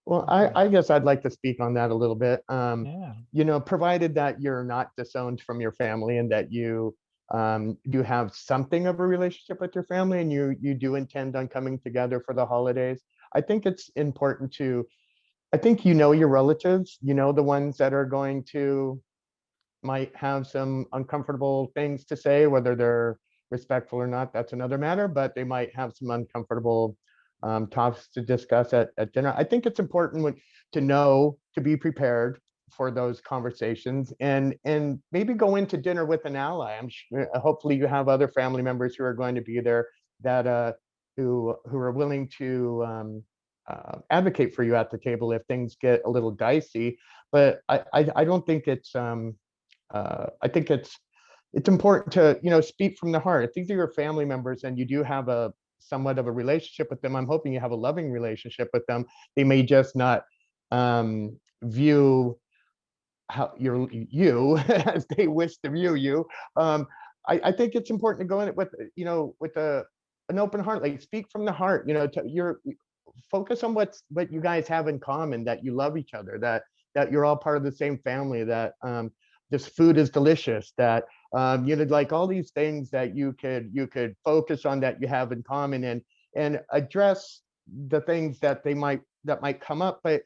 Well, Okay. I guess I'd like to speak on that a little bit. Yeah. You know, provided that you're not disowned from your family and that you do have something of a relationship with your family, and you do intend on coming together for the holidays, I think it's important to, I think you know your relatives, you know the ones that are going to might have some uncomfortable things to say, whether they're respectful or not, that's another matter, but they might have some uncomfortable topics to discuss at dinner. I think it's important to know, to be prepared for those conversations, and maybe go into dinner with an ally. I'm sure, hopefully you have other family members who are going to be there that who are willing to advocate for you at the table if things get a little dicey. But I don't think it's I think it's important to, you know, speak from the heart. If these are your family members and you do have a somewhat of a relationship with them, I'm hoping you have a loving relationship with them. They may just not view how you as they wish to view you. I think it's important to go in it with, you know, with an open heart, like speak from the heart, you know, to your focus on what you guys have in common, that you love each other, that you're all part of the same family, that this food is delicious, that you know, like all these things that you could focus on that you have in common, and address the things that might come up, but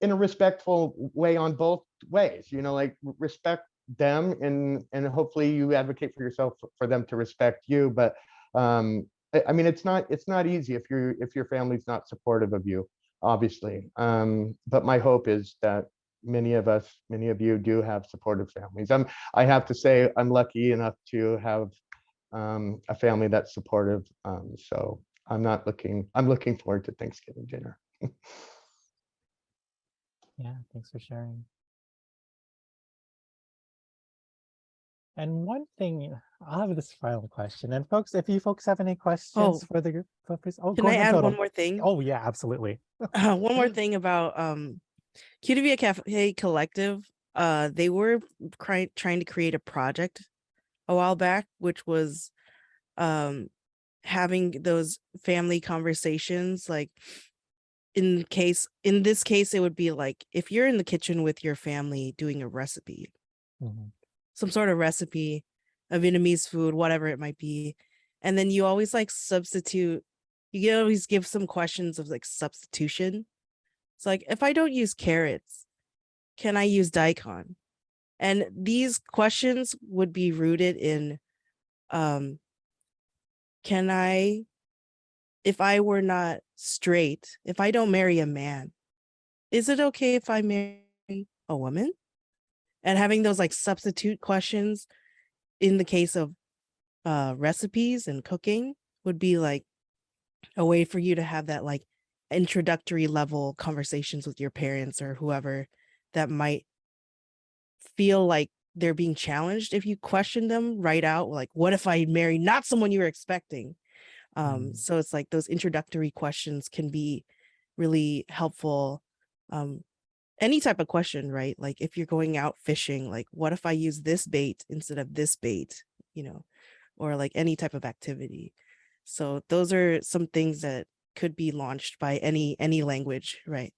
in a respectful way on both ways, you know, like respect them, and hopefully you advocate for yourself for them to respect you. But I mean, it's not easy if your family's not supportive of you, obviously. But my hope is that many of you do have supportive families. I have to say I'm lucky enough to have a family that's supportive. So I'm looking forward to Thanksgiving dinner. Yeah, thanks for sharing. And one thing, I'll have this final question. And folks, if you folks have any questions for the group, please. Oh, Can go I ahead, add Total. one more thing? Oh yeah, absolutely. One more thing about QTV Cafe Collective. They were trying to create a project a while back, which was having those family conversations, like in this case, it would be like if you're in the kitchen with your family doing a recipe, Mhm. some sort of recipe, a Vietnamese food, whatever it might be. And then you always like substitute, you always give some questions of like substitution. It's like, if I don't use carrots, can I use daikon? And these questions would be rooted in, can I, if I were not straight, if I don't marry a man, is it okay if I marry a woman? And having those like substitute questions in the case of recipes and cooking would be like a way for you to have that like introductory level conversations with your parents or whoever that might feel like they're being challenged if you question them right out, like, what if I marry not someone you were expecting? So it's like those introductory questions can be really helpful. Any type of question, right? Like if you're going out fishing, like what if I use this bait instead of this bait, you know, or like any type of activity. So those are some things that could be launched by any language, right?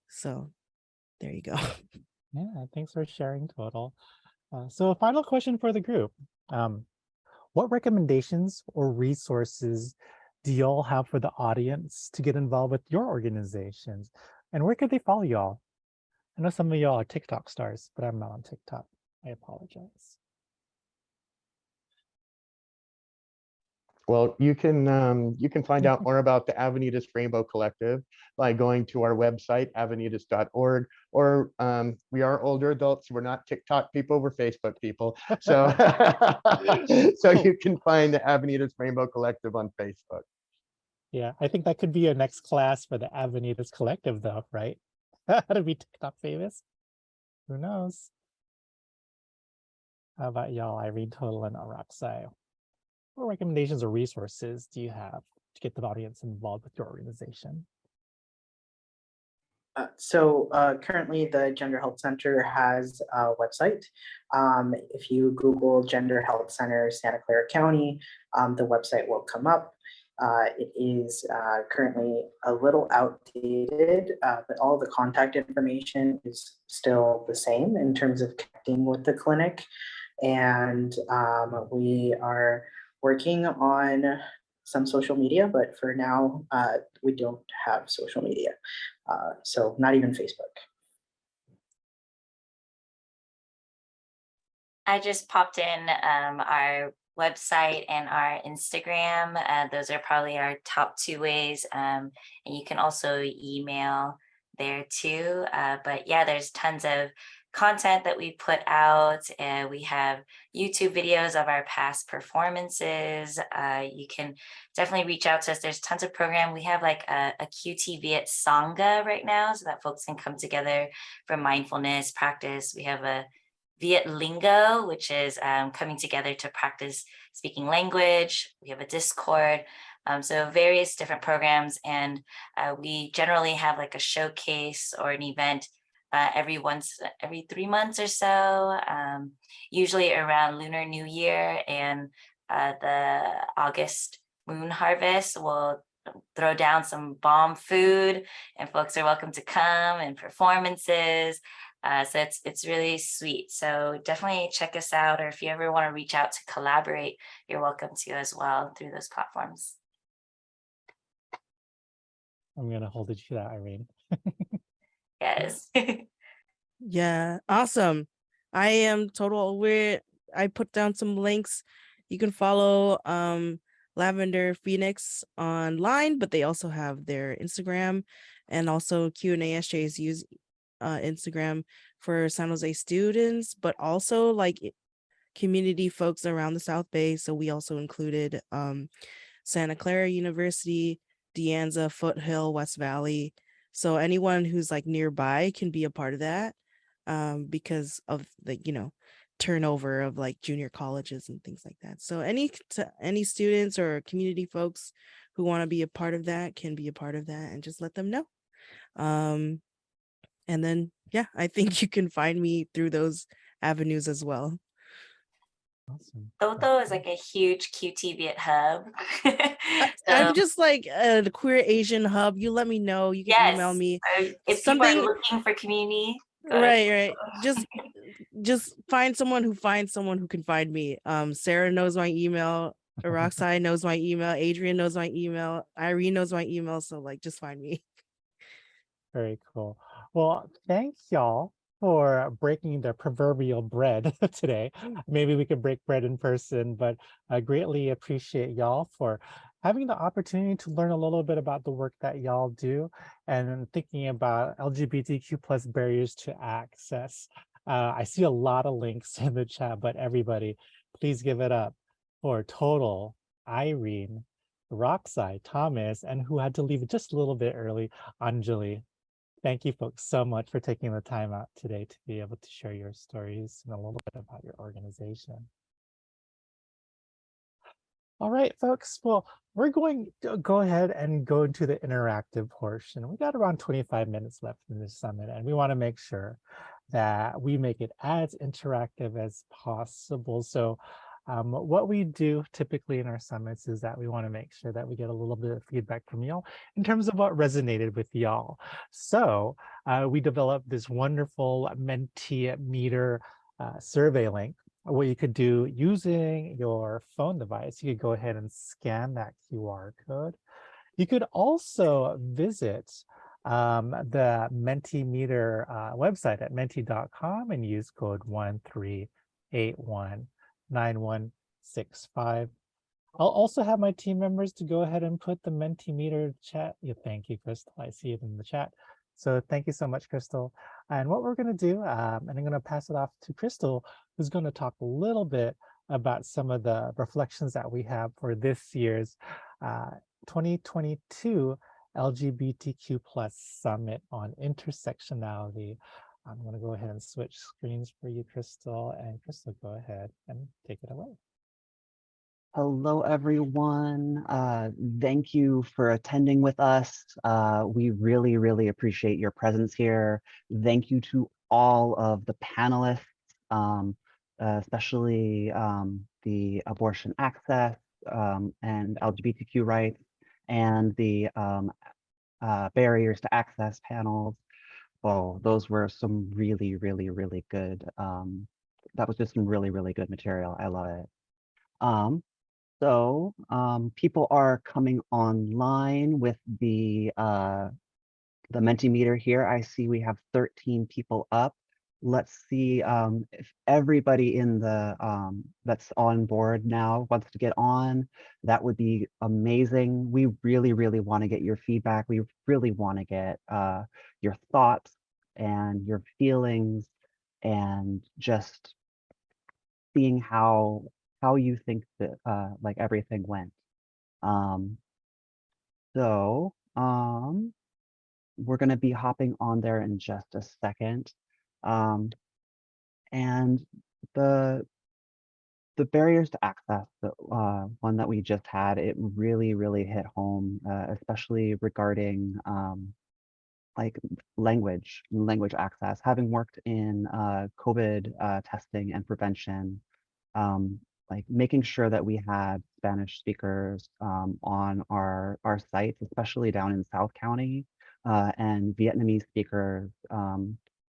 So there you go. Yeah, thanks for sharing, Total. So a final question for the group. What recommendations or resources do y'all have for the audience to get involved with your organizations? And where could they follow y'all? I know some of y'all are TikTok stars, but I'm not on TikTok. I apologize. Well, you can find out more about the Avenidas Rainbow Collective by going to our website, avenidas.org, or we are older adults. We're not TikTok people, we're Facebook people. So, so you can find the Avenidas Rainbow Collective on Facebook. Yeah, I think that could be a next class for the Avenidas Collective though, right? How to be TikTok famous? Who knows? How about y'all, Irene, Total, and Araxai? What recommendations or resources do you have to get the audience involved with your organization? Currently the Gender Health Center has a website. If you Google Gender Health Center Santa Clara County, the website will come up. It is currently a little outdated, but all the contact information is still the same in terms of connecting with the clinic. And we are working on some social media, but for now, we don't have social media. So not even Facebook. I just popped in our website and our Instagram. Those are probably our top two ways. And you can also email there too. But yeah, there's tons of content that we put out. We have YouTube videos of our past performances. You can definitely reach out to us. There's tons of program. We have like a QT Viet Sangha right now so that folks can come together for mindfulness practice. We have a Viet Lingo, which is coming together to practice speaking language. We have a Discord. So various different programs. And we generally have like a showcase or an event every 3 months or so, usually around Lunar New Year and the August moon harvest. We'll throw down some bomb food and folks are welcome to come and performances. So it's really sweet. So definitely check us out, or if you ever want to reach out to collaborate, you're welcome to as well through those platforms. I'm gonna hold it to that, Irene. Yes. Yeah, awesome. I am total aware. I put down some links. You can follow Lavender Phoenix online, but they also have their Instagram and also Q&A SJ's use Instagram for San Jose students, but also like community folks around the South Bay. So we also included Santa Clara University, De Anza, Foothill, West Valley. So anyone who's like nearby can be a part of that because of the, turnover of like junior colleges and things like that. So any students or community folks who want to be a part of that can be a part of that, and just let them know. And then, yeah, I think you can find me through those avenues as well. Awesome. Toto is like a huge QT hub. I'm So just like the queer Asian hub. You let me know. You can email yes, me if people are something. looking for community, go to Right. Just find someone who finds someone who can find me. Sarah knows my email. Roxai knows my email. Adrian knows my email. Irene knows my email. So like, just find me. Very cool. Well, thanks y'all for breaking the proverbial bread today. Maybe we could break bread in person, but I greatly appreciate y'all for having the opportunity to learn a little bit about the work that y'all do and thinking about LGBTQ plus barriers to access. I see a lot of links in the chat, but everybody, please give it up for Total, Irene, Roxai, Thomas, and who had to leave just a little bit early, Anjali. Thank you folks so much for taking the time out today to be able to share your stories and a little bit about your organization. All right, folks. Well, we're going to go ahead and go into the interactive portion. We got around 25 minutes left in this summit, and we want to make sure that we make it as interactive as possible. So what we do typically in our summits is that we want to make sure that we get a little bit of feedback from y'all in terms of what resonated with y'all. So we developed this wonderful Mentimeter survey link. What you could do using your phone device, you could go ahead and scan that QR code. You could also visit the Mentimeter website at menti.com and use code 13819165. I'll also have my team members to go ahead and put the Mentimeter chat. Yeah, thank you, Crystal. I see it in the chat. So thank you so much, Crystal. And what we're going to do, and I'm going to pass it off to Crystal, who's going to talk a little bit about some of the reflections that we have for this year's 2022 LGBTQ plus Summit on Intersectionality. I'm going to go ahead and switch screens for you, Crystal. And Crystal, go ahead and take it away. Hello, everyone. Thank you for attending with us. We really, really appreciate your presence here. Thank you to all of the panelists, especially the abortion access and LGBTQ rights and the barriers to access panels. Oh, those were some really, really, really good. That was just some really, really good material. I love it. So people are coming online with the Mentimeter here. I see we have 13 people up. Let's see if everybody in the that's on board now wants to get on. That would be amazing. We really, really want to get your feedback. We really want to get your thoughts and your feelings and just seeing how you think that like everything went. So we're going to be hopping on there in just a second. And the barriers to access, the one that we just had, it really, really hit home, especially regarding like language access. Having worked in COVID testing and prevention, like making sure that we had Spanish speakers on our sites, especially down in South County, and Vietnamese speakers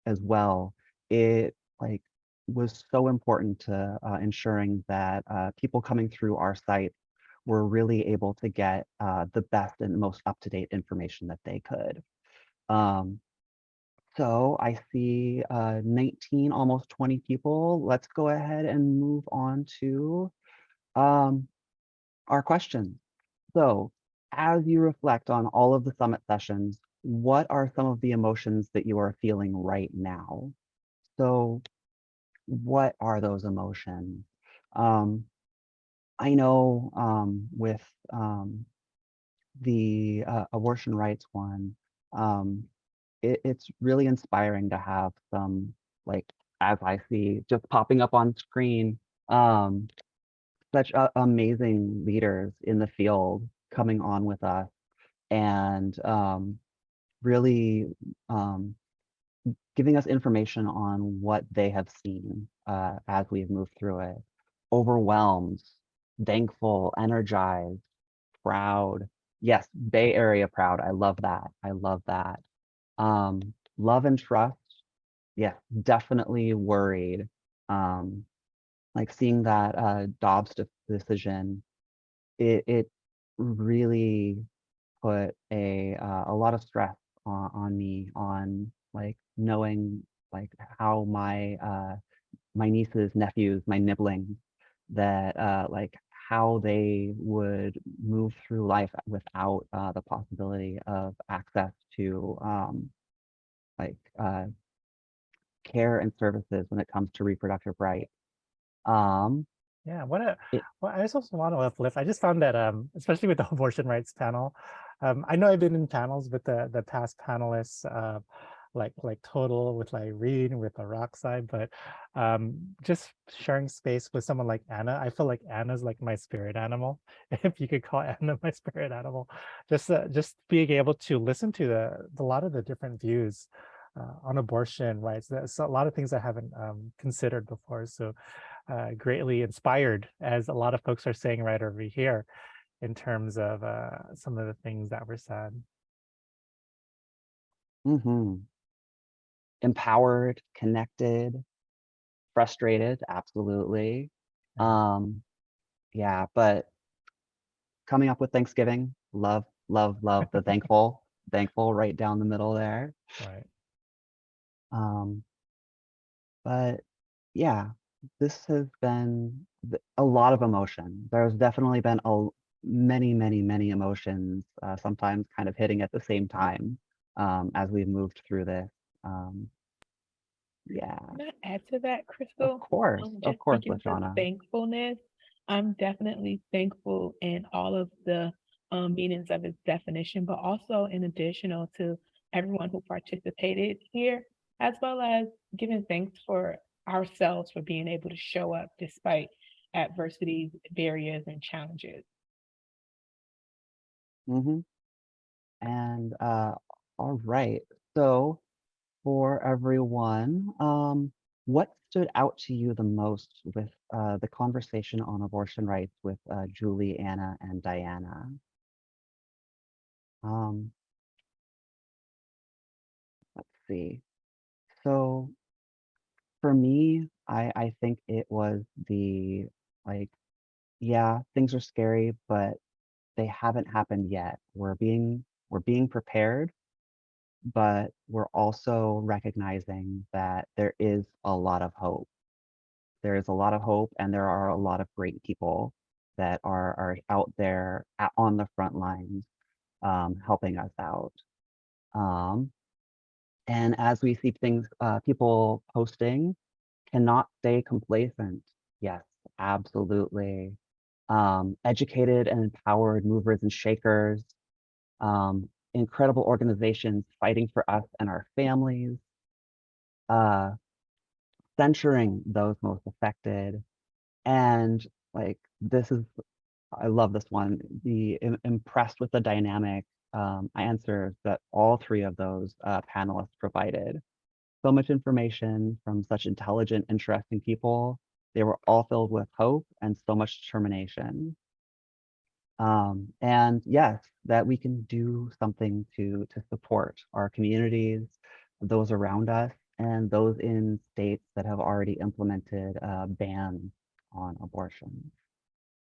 as well. It like was so important to ensuring that people coming through our site were really able to get the best and most up-to-date information that they could. So I see 19, almost 20 people. Let's go ahead and move on to our questions. So as you reflect on all of the summit sessions, what are some of the emotions that you are feeling right now? So what are those emotions? I know with the abortion rights one, it's really inspiring to have some, like, as I see just popping up on screen, such amazing leaders in the field coming on with us and really giving us information on what they have seen as we've moved through it. overwhelmed, thankful, energized, proud. Yes, Bay Area proud. I love that. I love that. Love and trust. Yeah, definitely worried. Like seeing that Dobbs decision, it really put a lot of stress on me, on like knowing like how my nieces, nephews, my nibblings, that like how they would move through life without the possibility of access to like care and services when it comes to reproductive rights. Um, Yeah, what a it, well, I just also want to uplift. I just found that especially with the abortion rights panel, I know I've been in panels with the past panelists, like Total with like Reed with the Rockside, but just sharing space with someone like Anna, I feel like Anna's like my spirit animal, if you could call Anna my spirit animal. Just being able to listen to the lot of the different views on abortion rights. There's a lot of things I haven't considered before. So greatly inspired, as a lot of folks are saying right over here, in terms of some of the things that were said. mhm. Empowered, connected, frustrated, absolutely. Yeah. Yeah, but coming up with Thanksgiving, love, love, love the thankful right down the middle there. Right. Um, but yeah, this has been a lot of emotion. There's definitely been many, many, many emotions, sometimes kind of hitting at the same time as we've moved through this. Um, yeah, Can I add to that, Crystal? of Just course, speaking to Lashana. thankfulness, I'm definitely thankful in all of the meanings of its definition, but also in additional to everyone who participated here, as well as giving thanks for ourselves for being able to show up despite adversities, barriers, and challenges. Hmm. And all right, so for everyone, what stood out to you the most with the conversation on abortion rights with Julie, Anna, and Diana? Um, let's see. So for me, I think it was the like, yeah, things are scary, but they haven't happened yet. We're being prepared, but we're also recognizing that there is a lot of hope. There is a lot of hope, and there are a lot of great people that are out there on the front lines, helping us out. Um, and as we see things, people posting, cannot stay complacent. Yes, absolutely. Educated and empowered movers and shakers, incredible organizations fighting for us and our families, uh, censuring those most affected, and like this is, I love this one. The impressed with the dynamic answers that all three of those panelists provided. So much information from such intelligent, interesting people. They were all filled with hope and so much determination. And yes, that we can do something to support our communities, those around us, and those in states that have already implemented bans on abortion.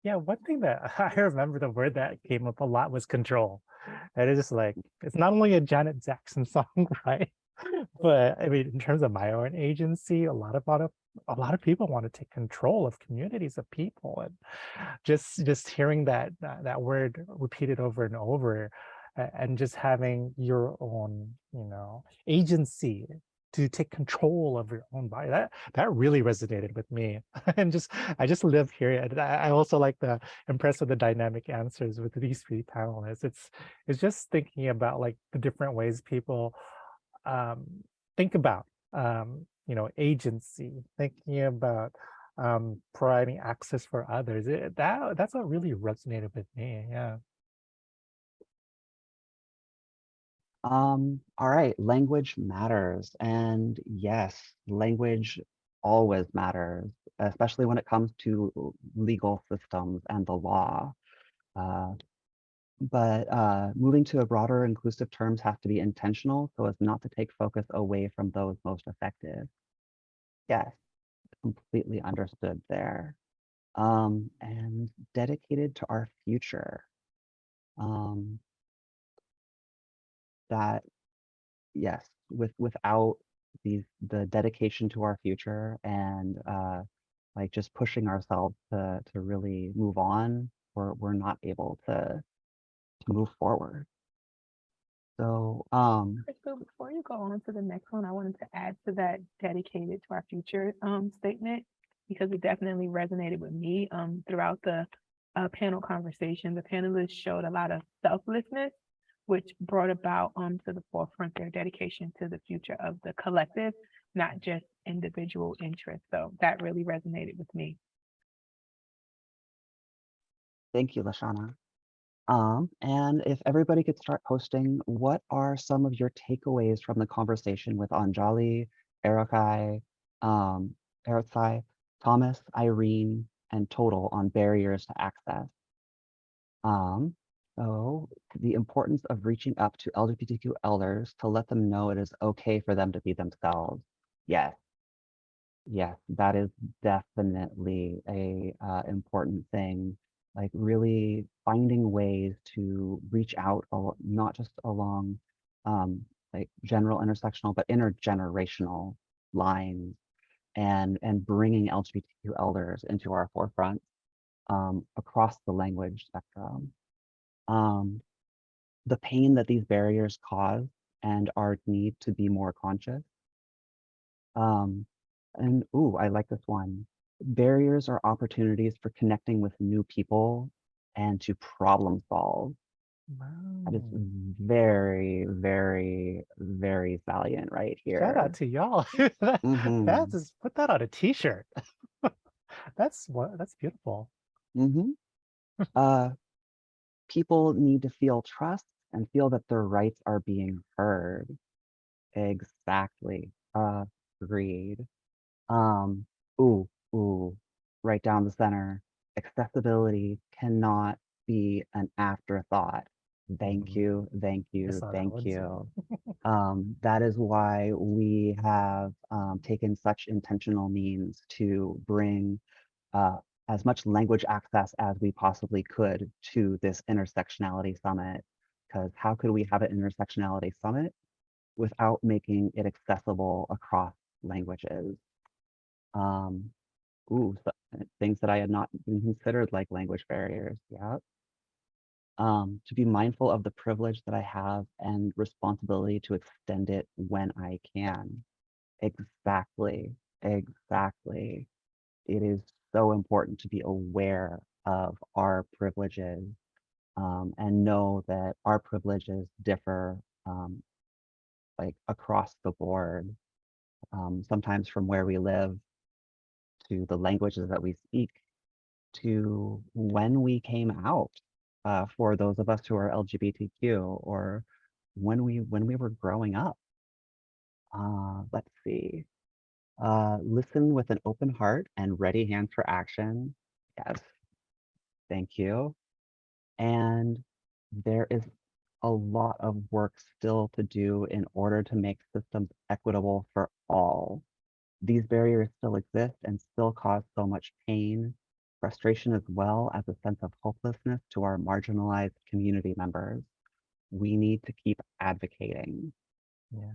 Yeah, one thing that I remember, the word that came up a lot was control. And it's just like, it's not only a Janet Jackson song, right? But I mean, in terms of my own agency, a lot of people want to take control of communities of people, and just hearing that word repeated over and over, and just having your own, agency to take control of your own body. That really resonated with me. And I just live here. And I also like the impressed with the dynamic answers with these three panelists. It's just thinking about like the different ways people um, think about agency, thinking about providing access for others. That's what really resonated with me. Yeah. All right, language matters. And yes, language always matters, especially when it comes to legal systems and the law. But moving to a broader inclusive terms has to be intentional so as not to take focus away from those most affected. Yes, completely understood there. And dedicated to our future. That, yes, without the dedication to our future and like just pushing ourselves to really move on, we're not able to move forward. So Crystal, before you go on to the next one, I wanted to add to that dedicated to our future statement, because it definitely resonated with me throughout the panel conversation. The panelists showed a lot of selflessness, which brought about to the forefront their dedication to the future of the collective, not just individual interests. So that really resonated with me. thank you, Lashana. And if everybody could start posting, what are some of your takeaways from the conversation with Anjali, Erikai, Erikai, Thomas, Irene, and Total on barriers to access? So the importance of reaching up to LGBTQ elders to let them know it is okay for them to be themselves. Yes. Yes, that is definitely a important thing. Like really finding ways to reach out, not just along like general intersectional, but intergenerational lines, and bringing LGBTQ elders into our forefront across the language spectrum. The pain that these barriers cause and our need to be more conscious. And ooh, I like this one. Barriers are opportunities for connecting with new people and to problem solve. That is Wow. very, very, very salient right Shout out here. to y'all. That Mm-hmm. is, put that on a t-shirt. That's beautiful. Mm-hmm. People need to feel trust and feel that their rights are being heard. Exactly. Agreed. Um, ooh, right down the center. Accessibility cannot be an afterthought. Thank you, thank I you, saw that thank one too. you. That is why we have taken such intentional means to bring as much language access as we possibly could to this intersectionality summit. Because how could we have an intersectionality summit without making it accessible across languages? Things that I had not even considered, like language barriers. Yeah. To be mindful of the privilege that I have and responsibility to extend it when I can. Exactly. Exactly. It is so important to be aware of our privileges and know that our privileges differ like across the board, sometimes from where we live to the languages that we speak to when we came out for those of us who are LGBTQ or when we were growing up. Let's see. Listen with an open heart and ready hands for action. Yes, thank you. And there is a lot of work still to do in order to make systems equitable for all. These barriers still exist and still cause so much pain, frustration, as well as a sense of hopelessness to our marginalized community members. We need to keep advocating. Yeah.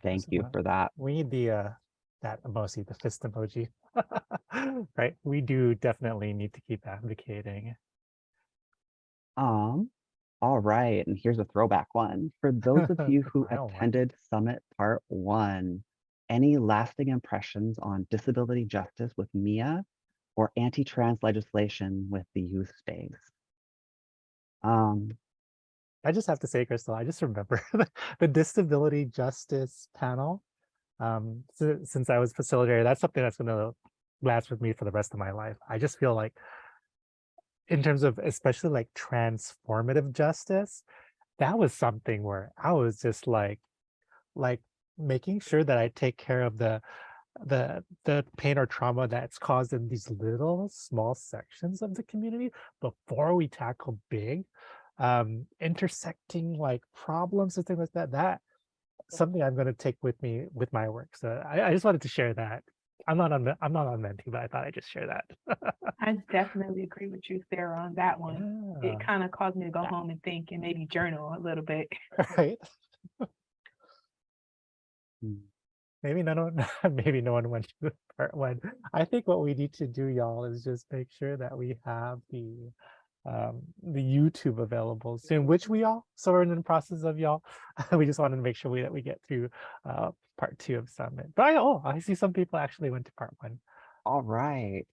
Thank you for that. We need the that emoji, the fist emoji. Right. We do definitely need to keep advocating. All right, and here's a throwback one. For those of you who Final one. attended Summit Part 1, any lasting impressions on disability justice with Mia or anti-trans legislation with the youth space? I just have to say, Crystal, I just remember the disability justice panel. Since I was facilitator, that's something that's going to last with me for the rest of my life. I just feel like in terms of especially like transformative justice, that was something where I was just like making sure that I take care of the the pain or trauma that's caused in these little small sections of the community before we tackle big intersecting like problems and things like that. That something I'm going to take with me with my work. So I just wanted to share that. I'm not on Menti, but I thought I'd just share that. I definitely agree with you, Sarah, on that one. Yeah. It kind of caused me to go home and think and maybe journal a little bit. Right. Mm. Maybe maybe no one went to part one. I think what we need to do, y'all, is just make sure that we have the YouTube available soon, which we all, so we're in the process of, y'all. We just wanted to make sure that we get through part 2 of Summit. But I see some people actually went to part 1. All right.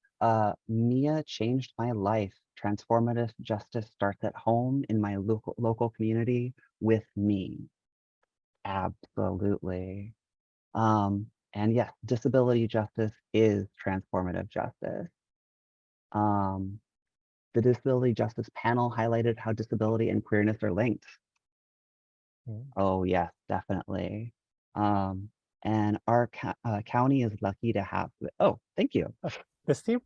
Mia changed my life. Transformative justice starts at home in my local community with me. Absolutely. And yes, disability justice is transformative justice. The disability justice panel highlighted how disability and queerness are linked. Mm. Oh yes, definitely. And our county is lucky to have. Oh, thank you. This team.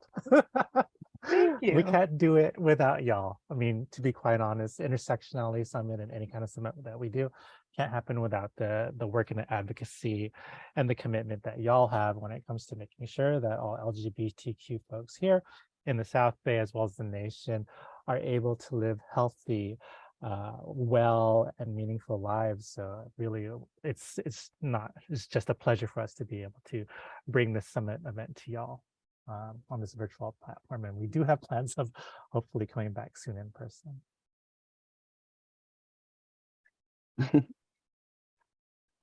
Thank We you. can't do it without y'all. I mean, to be quite honest, Intersectionality Summit and any kind of summit that we do can't happen without the work and the advocacy and the commitment that y'all have when it comes to making sure that all LGBTQ folks here in the South Bay, as well as the nation, are able to live healthy, well and meaningful lives. So really, it's just a pleasure for us to be able to bring this summit event to y'all on this virtual platform. And we do have plans of hopefully coming back soon in person.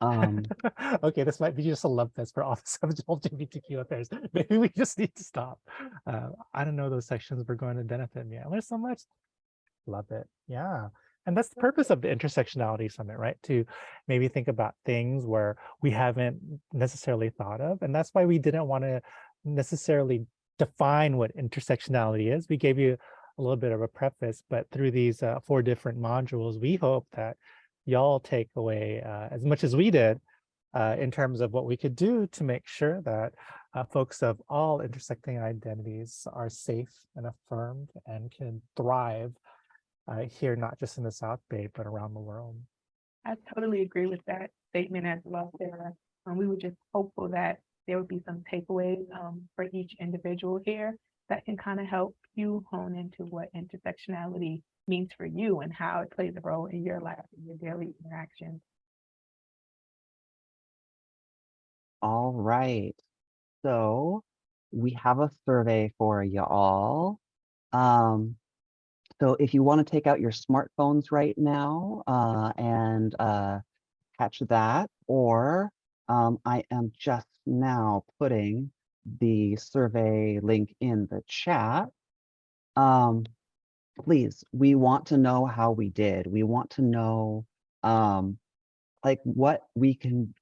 Okay, this might be just a love fest for Office of LGBTQ affairs. Maybe we just need to stop. I don't know those sections were going to benefit me. I learned so much. Love it. Yeah. And that's the purpose of the Intersectionality Summit, right? To maybe think about things where we haven't necessarily thought of. And that's why we didn't want to necessarily define what intersectionality is. We gave you a little bit of a preface, but through these 4 different modules, we hope that y'all take away as much as we did in terms of what we could do to make sure that folks of all intersecting identities are safe and affirmed and can thrive here, not just in the South Bay, but around the world. I totally agree with that statement as well, Sarah. We were just hopeful that there would be some takeaways for each individual here that can kind of help you hone into what intersectionality means for you and how it plays a role in your life and your daily interactions. All right. So we have a survey for y'all. So if you want to take out your smartphones right now and catch that, or I am just now putting the survey link in the chat. Please, we want to know how we did. We want to know like what we did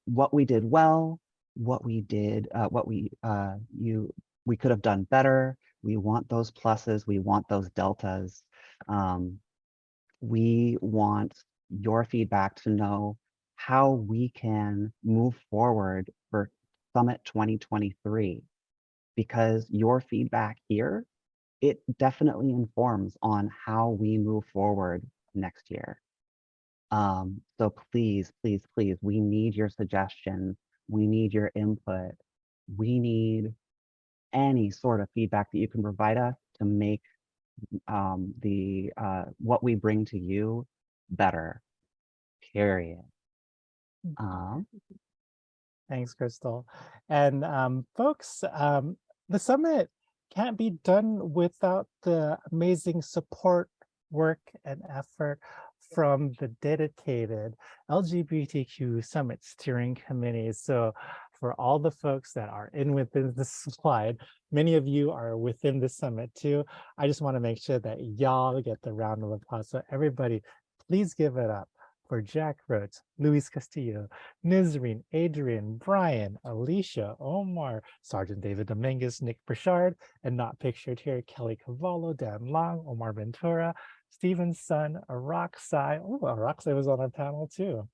well, what we did, we could have done better. We want those pluses, we want those deltas. We want your feedback to know how we can move forward for Summit 2023, because your feedback here, it definitely informs on how we move forward next year. So please, please, please, we need your suggestions. We need your input. We need any sort of feedback that you can provide us to make what we bring to you better, period. Thanks, Crystal. And folks, the summit can't be done without the amazing support, work, and effort from the dedicated LGBTQ Summit Steering Committee. So for all the folks that are within this slide, many of you are within the summit too. I just want to make sure that y'all get the round of applause. So everybody, please give it up for Jack Rhodes, Luis Castillo, Nizreen, Adrian, Brian, Alicia, Omar, Sergeant David Dominguez, Nick Burchard, and not pictured here, Kelly Cavallo, Dan Long, Omar Ventura, Stephen's son, Roxai. Oh, Roxai was on our panel too.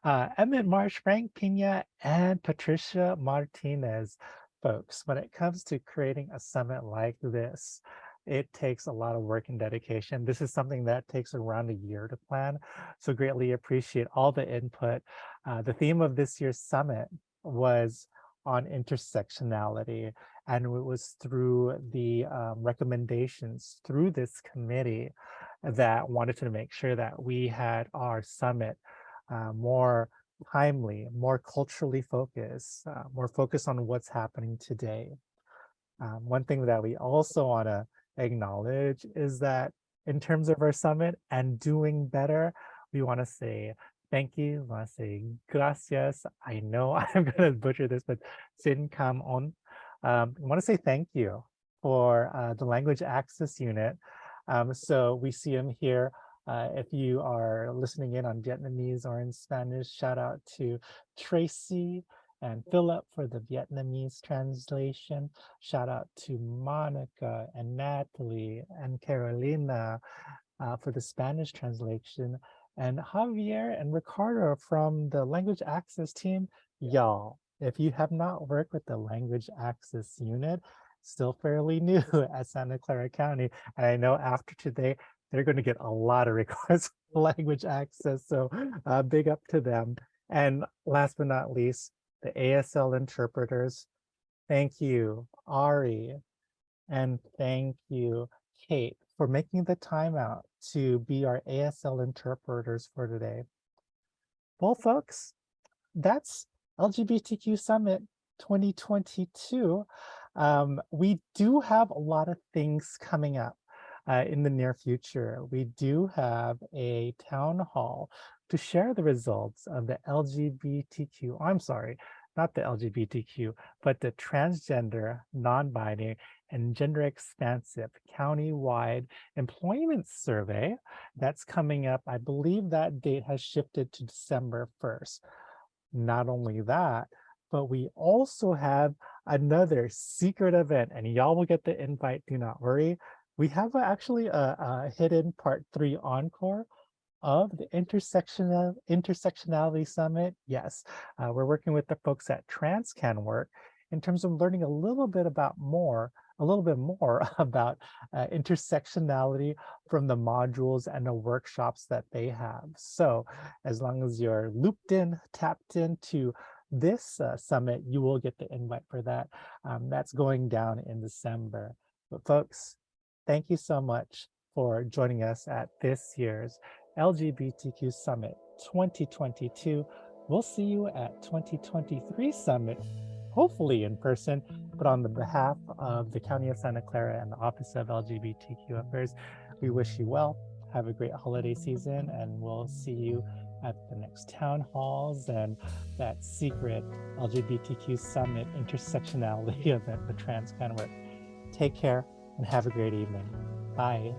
Emmett Marsh, Frank Pina, and Patricia Martinez. Folks, when it comes to creating a summit like this, it takes a lot of work and dedication. This is something that takes around a year to plan. So greatly appreciate all the input. The theme of this year's summit was on intersectionality, and it was through the recommendations through this committee that wanted to make sure that we had our summit more timely, more culturally focused, more focused on what's happening today. One thing that we also want to acknowledge is that in terms of our summit and doing better, we want to say thank you. We want to say gracias. I know I'm going to butcher this, but sin kam on. I want to say thank you for the language access unit. So we see him here. If you are listening in on Vietnamese or in Spanish, shout out to Tracy and Philip for the Vietnamese translation. Shout out to Monica and Natalie and Carolina for the Spanish translation, and Javier and Ricardo from the language access team. Y'all, if you have not worked with the language access unit, still fairly new at Santa Clara County. And I know after today, they're going to get a lot of requests for language access. So big up to them. And last but not least, the ASL interpreters. Thank you, Ari, and thank you, Kate, for making the time out to be our ASL interpreters for today. Well, folks, that's LGBTQ Summit 2022. We do have a lot of things coming up in the near future. We do have a town hall to share the results of the LGBTQ, I'm sorry, not the LGBTQ, but the transgender, non-binary, and gender expansive countywide employment survey that's coming up. I believe that date has shifted to December 1st. Not only that, but we also have another secret event, and y'all will get the invite, do not worry. We have actually a hidden part 3 encore of the Intersectionality Summit. Yes, we're working with the folks at TransCanWork in terms of learning a little bit more about intersectionality from the modules and the workshops that they have. So as long as you're looped in, tapped into this summit, you will get the invite for that. That's going down in December. But folks, thank you so much for joining us at this year's LGBTQ Summit 2022. We'll see you at 2023 Summit, hopefully in person, but on the behalf of the County of Santa Clara and the Office of LGBTQ Affairs, we wish you well. Have a great holiday season, and we'll see you at the next town halls and that secret LGBTQ Summit intersectionality event, the TransCanWork. Take care and have a great evening. Bye.